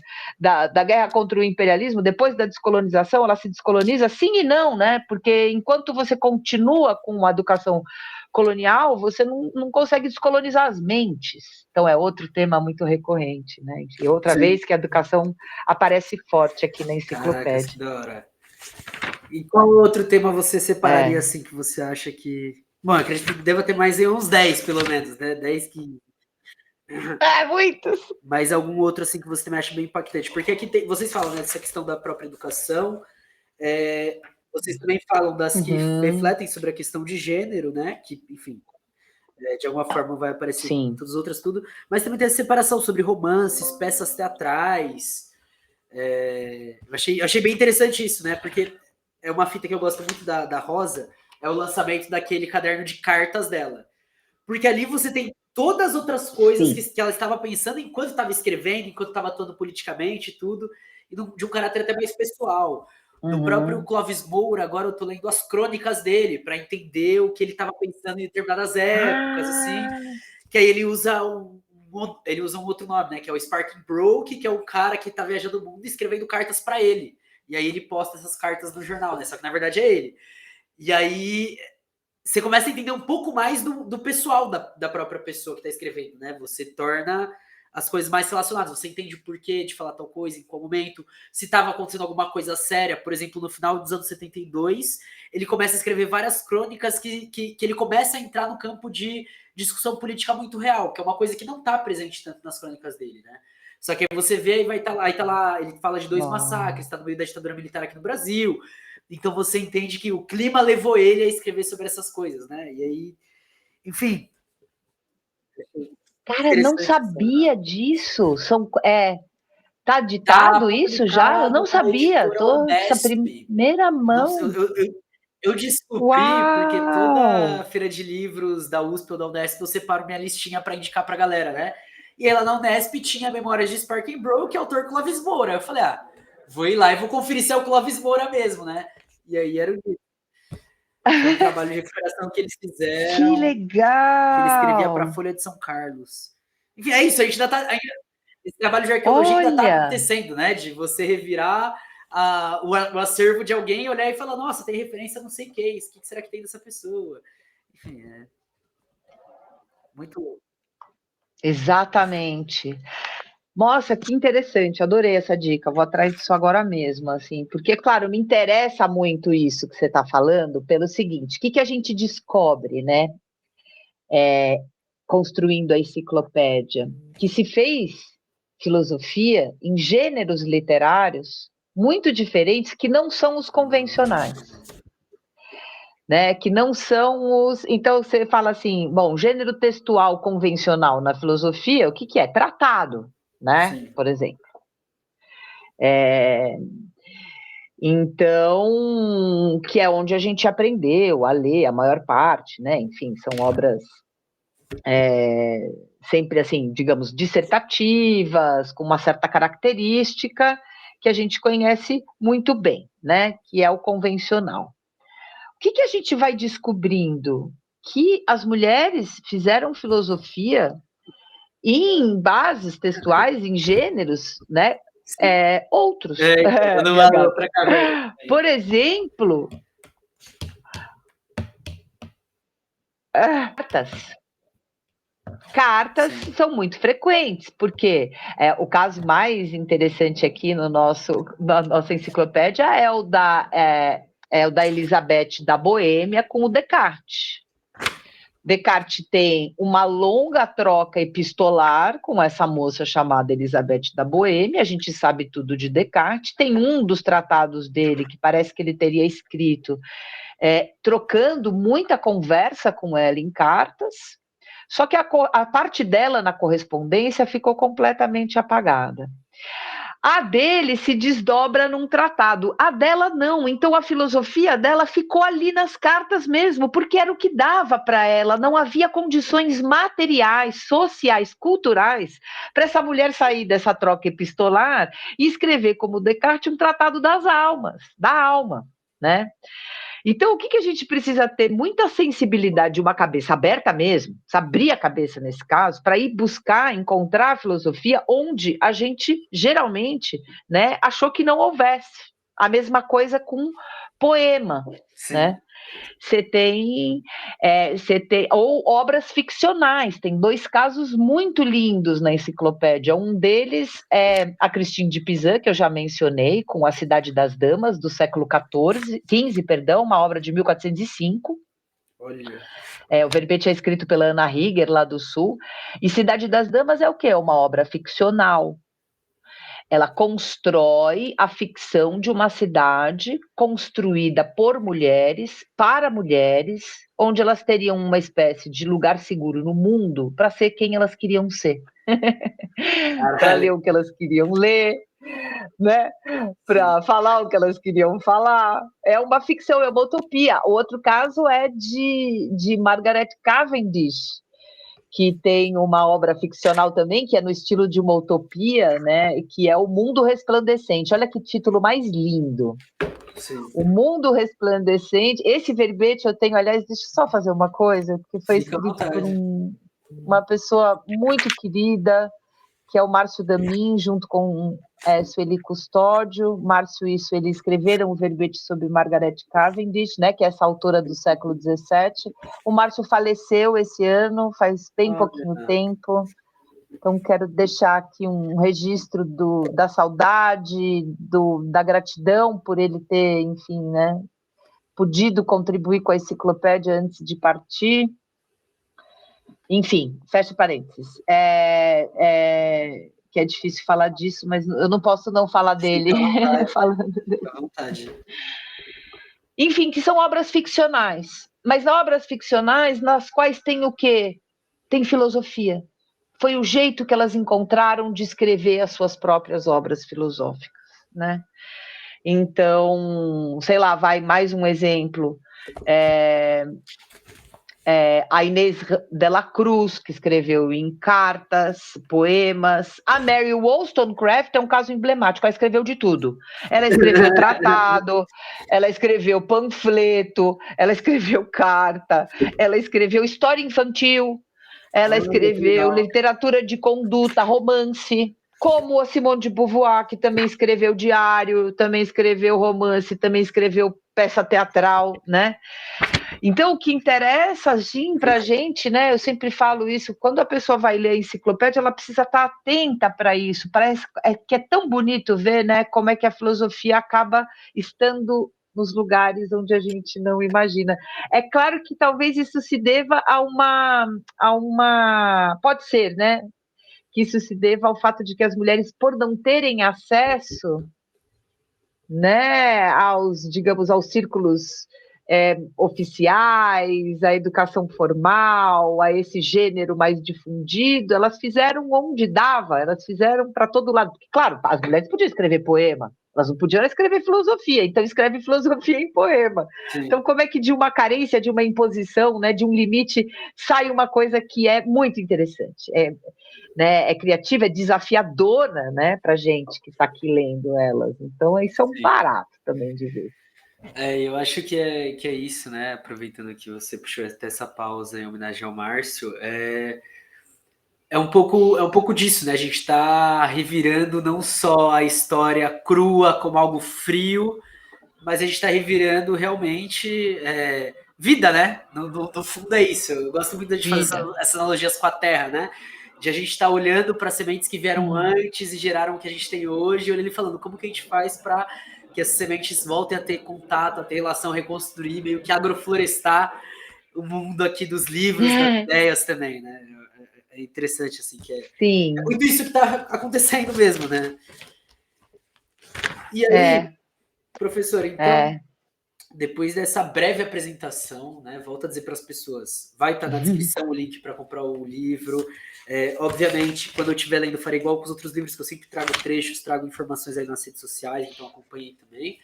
guerra contra o imperialismo, depois da descolonização, ela se descoloniza? Sim e não, né? Porque enquanto você continua com a educação colonial, você não consegue descolonizar as mentes. Então, é outro tema muito recorrente, né? E outra vez que a educação aparece forte aqui na enciclopédia. Caracas, que da hora. E qual outro tema você separaria, assim, que você acha que... Bom, acredito que deva ter mais em uns 10, pelo menos, né? 10, 15. Muitos! Mas algum outro, assim, que você também acha bem impactante? Porque aqui vocês falam, né, dessa questão da própria educação, vocês também falam das que refletem sobre a questão de gênero, né? Que, enfim, de alguma forma vai aparecer em todas as outras, tudo. Mas também tem a separação sobre romances, peças teatrais. Eu achei bem interessante isso, né? Porque é uma fita que eu gosto muito da Rosa, é o lançamento daquele caderno de cartas dela. Porque ali você tem todas as outras coisas que ela estava pensando enquanto estava escrevendo, enquanto estava atuando politicamente e tudo, e de um caráter até mais pessoal. Do próprio Clóvis Moura, agora eu tô lendo as crônicas dele, para entender o que ele estava pensando em determinadas épocas, assim. Que aí ele usa um outro nome, né? Que é o Sparking Broke, que é o cara que tá viajando o mundo escrevendo cartas para ele. E aí ele posta essas cartas no jornal, né? Só que na verdade é ele. E aí você começa a entender um pouco mais do pessoal da própria pessoa que está escrevendo, né? Você torna as coisas mais relacionadas. Você entende o porquê de falar tal coisa, em qual momento, se estava acontecendo alguma coisa séria. Por exemplo, no final dos anos 72, ele começa a escrever várias crônicas que ele começa a entrar no campo de discussão política muito real, que é uma coisa que não está presente tanto nas crônicas dele, né? Só que aí você vê e vai estar lá, aí tá lá, ele fala de 2 massacres, está no meio da ditadura militar aqui no Brasil. Então você entende que o clima levou ele a escrever sobre essas coisas, né? E aí, enfim. Cara, não sabia disso. Tá ditado isso já? Eu não sabia. Tô essa primeira mão. Nossa, eu descobri porque toda feira de livros da USP ou da Unesp eu separo minha listinha para indicar pra galera, né? E ela na Unesp tinha Memórias de Sparking Broke, autor Clóvis Moura. Eu falei, vou ir lá e vou conferir se é o Clóvis Moura mesmo, né? E aí era o foi um trabalho de recuperação que eles fizeram. Que legal! Que ele escrevia para a Folha de São Carlos. Enfim, é isso, a gente ainda tá. Esse trabalho de arqueologia ainda está acontecendo, né? De você revirar o acervo de alguém, olhar e falar, nossa, tem referência a não sei o que será que tem dessa pessoa? Enfim, muito louco. Exatamente. Nossa, que interessante, adorei essa dica, vou atrás disso agora mesmo, assim, porque, claro, me interessa muito isso que você está falando, pelo seguinte, o que a gente descobre, né, construindo a enciclopédia? Que se fez filosofia em gêneros literários muito diferentes, que não são os convencionais. Né, que não são os... Então, você fala assim, bom, gênero textual convencional na filosofia, o que é? Tratado, né? Sim. Por exemplo. Então, que é onde a gente aprendeu a ler a maior parte, né? Enfim, são obras sempre, assim, digamos, dissertativas, com uma certa característica que a gente conhece muito bem, né? Que é o convencional. O que a gente vai descobrindo? Que as mulheres fizeram filosofia em bases textuais, em gêneros, né? Outros. Por exemplo, cartas são muito frequentes, porque o caso mais interessante aqui na nossa enciclopédia é o da Elizabeth da Boêmia com o Descartes. Descartes tem uma longa troca epistolar com essa moça chamada Elizabeth da Boêmia, a gente sabe tudo de Descartes, tem um dos tratados dele que parece que ele teria escrito trocando muita conversa com ela em cartas, só que a parte dela na correspondência ficou completamente apagada. A dele se desdobra num tratado, a dela não. Então a filosofia dela ficou ali nas cartas mesmo, porque era o que dava para ela. Não havia condições materiais, sociais, culturais para essa mulher sair dessa troca epistolar e escrever como Descartes um tratado das almas, da alma, né? Então, o que a gente precisa ter? Muita sensibilidade, uma cabeça aberta mesmo, abrir a cabeça nesse caso, para ir buscar, encontrar a filosofia onde a gente, geralmente, né, achou que não houvesse. A mesma coisa com poema, Sim. né? Você tem, ou obras ficcionais. Tem 2 casos muito lindos na enciclopédia. Um deles é a Christine de Pizan, que eu já mencionei, com A Cidade das Damas, do século XV, uma obra de 1405. Olha. O verbete é escrito pela Ana Rieger, lá do Sul. E Cidade das Damas é o quê? É uma obra ficcional. Ela constrói a ficção de uma cidade construída por mulheres, para mulheres, onde elas teriam uma espécie de lugar seguro no mundo para ser quem elas queriam ser. Para ler o que elas queriam ler, né? Para falar o que elas queriam falar. É uma ficção, é uma utopia. O outro caso é de Margaret Cavendish, que tem uma obra ficcional também, que é no estilo de uma utopia, né? Que é O Mundo Resplandecente. Olha que título mais lindo. Sim. O Mundo Resplandecente. Esse verbete eu tenho, aliás, deixa eu só fazer uma coisa, que foi Fica à escrito por vontade. uma pessoa muito querida, que é o Márcio Damin, junto com Sueli Custódio. Márcio e Sueli escreveram o verbete sobre Margaret Cavendish, né, que é essa autora do século XVII. O Márcio faleceu esse ano, faz bem pouquinho tempo. Então, quero deixar aqui um registro da saudade, da gratidão por ele ter, enfim, né, podido contribuir com a enciclopédia antes de partir. Enfim, fecha parênteses. Que é difícil falar disso, mas eu não posso não falar dele. Fica à vontade. Enfim, que são obras ficcionais. Mas obras ficcionais nas quais tem o quê? Tem filosofia. Foi o jeito que elas encontraram de escrever as suas próprias obras filosóficas, né? Então, sei lá, vai mais um exemplo. A Inês de la Cruz, que escreveu em cartas, poemas. A Mary Wollstonecraft é um caso emblemático, ela escreveu de tudo. Ela escreveu tratado, ela escreveu panfleto, ela escreveu carta, ela escreveu história infantil, ela escreveu literatura de conduta, romance, como a Simone de Beauvoir, que também escreveu diário, também escreveu romance, também escreveu peça teatral, né? Então, o que interessa, assim, para a gente, né? Eu sempre falo isso, quando a pessoa vai ler a enciclopédia, ela precisa estar atenta para isso. Parece que é tão bonito ver, né, como é que a filosofia acaba estando nos lugares onde a gente não imagina. É claro que talvez isso se deva a uma... Pode ser, né? Que isso se deva ao fato de que as mulheres, por não terem acesso, né, digamos, aos círculos oficiais, à educação formal, a esse gênero mais difundido, elas fizeram onde dava, elas fizeram para todo lado. Claro, as mulheres podiam escrever poema, elas não podiam escrever filosofia, então escreve filosofia em poema. Sim. Então, como é que de uma carência, de uma imposição, né, de um limite, sai uma coisa que é muito interessante? É criativa, é desafiadora, né, para gente que está aqui lendo elas. Então, isso é um barato também de ver. Eu acho que é isso, né? Aproveitando que você puxou até essa pausa em homenagem ao Márcio, é um pouco disso, né? A gente está revirando não só a história crua como algo frio, mas a gente está revirando realmente vida, né? No fundo é isso. Eu gosto muito de fazer essas analogias com a Terra, né? De a gente estar olhando para sementes que vieram antes e geraram o que a gente tem hoje, e olhando e falando como que a gente faz para que essas sementes voltem a ter contato, a ter relação, reconstruir, meio que agroflorestar o mundo aqui dos livros, das ideias também, né? É interessante, assim, Sim. É muito isso que está acontecendo mesmo, né? E aí, professor, então, depois dessa breve apresentação, né, volto a dizer para as pessoas, vai estar na descrição o link para comprar o livro. Obviamente, quando eu estiver lendo, farei igual com os outros livros, que eu sempre trago trechos, trago informações aí nas redes sociais, então acompanhem também.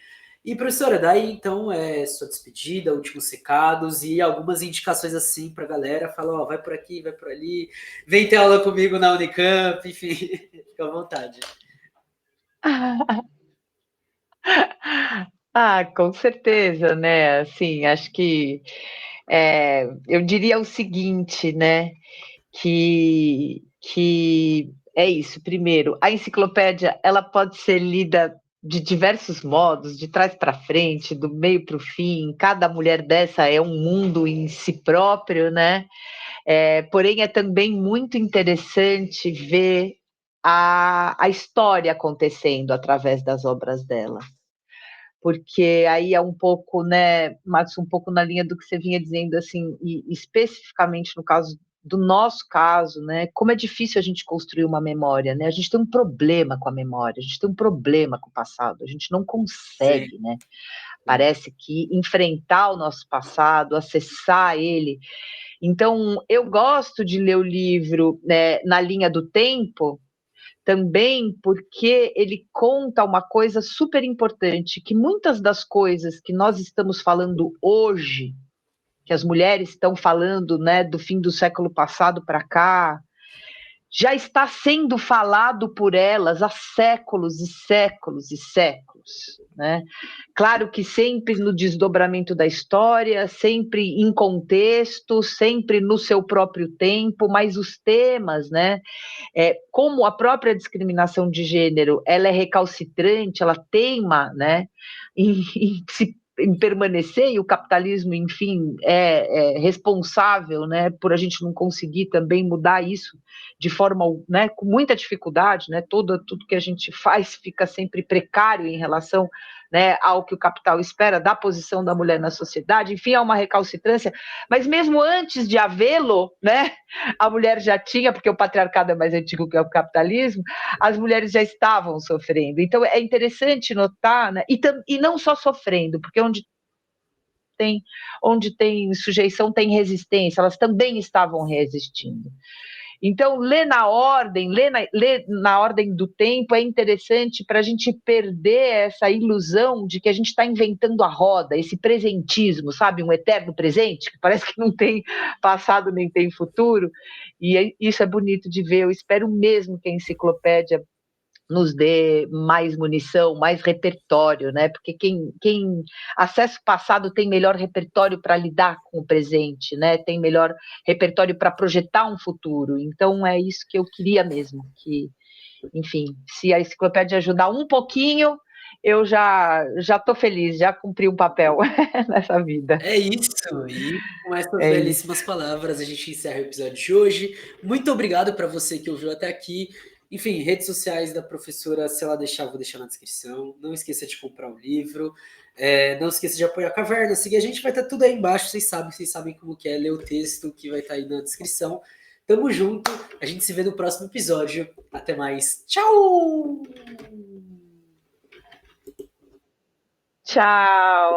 E, professora, daí então sua despedida, últimos recados e algumas indicações assim para a galera. Fala, ó, vai por aqui, vai por ali, vem ter aula comigo na Unicamp, enfim, fica à vontade. Com certeza, né? Assim, acho que eu diria o seguinte, né? Que é isso. Primeiro, a enciclopédia ela pode ser lida de diversos modos, de trás para frente, do meio para o fim. Cada mulher dessa é um mundo em si próprio, né? Porém, é também muito interessante ver a história acontecendo através das obras dela. Porque aí é um pouco, né, Max, um pouco na linha do que você vinha dizendo, assim, e especificamente no caso do nosso caso, né, como é difícil a gente construir uma memória, né, a gente tem um problema com a memória, a gente tem um problema com o passado, a gente não consegue, Sim. né, parece que enfrentar o nosso passado, acessar ele. Então, eu gosto de ler o livro, né, na linha do tempo, também porque ele conta uma coisa super importante, que muitas das coisas que nós estamos falando hoje, que as mulheres estão falando, né, do fim do século passado para cá, já está sendo falado por elas há séculos e séculos e séculos, né? Claro que sempre no desdobramento da história, sempre em contexto, sempre no seu próprio tempo, mas os temas, né? Como a própria discriminação de gênero, ela é recalcitrante, ela teima, né, em permanecer, e o capitalismo, enfim, é responsável, né, por a gente não conseguir também mudar isso de forma, né, com muita dificuldade, né, tudo que a gente faz fica sempre precário em relação, né, ao que o capital espera da posição da mulher na sociedade, enfim, há uma recalcitrância, mas mesmo antes de havê-lo, né, a mulher já tinha, porque o patriarcado é mais antigo que o capitalismo, as mulheres já estavam sofrendo. Então, é interessante notar, né, e não só sofrendo, porque onde tem sujeição tem resistência, elas também estavam resistindo. Então, ler na ordem do tempo é interessante para a gente perder essa ilusão de que a gente está inventando a roda, esse presentismo, sabe? Um eterno presente, que parece que não tem passado nem tem futuro. E isso é bonito de ver. Eu espero mesmo que a enciclopédia nos dê mais munição, mais repertório, né? Porque quem acessa o passado tem melhor repertório para lidar com o presente, né? Tem melhor repertório para projetar um futuro. Então é isso que eu queria mesmo, que, enfim, se a enciclopédia ajudar um pouquinho, eu já estou feliz, já cumpri um papel nessa vida. É isso, e com essas É isso. belíssimas palavras a gente encerra o episódio de hoje. Muito obrigado para você que ouviu até aqui. Enfim, redes sociais da professora, se ela deixar, eu vou deixar na descrição. Não esqueça de comprar o livro. Não esqueça de apoiar a Caverna, seguir a gente, vai estar tudo aí embaixo, vocês sabem como que é, ler o texto que vai estar aí na descrição. Tamo junto, a gente se vê no próximo episódio. Até mais. Tchau! Tchau!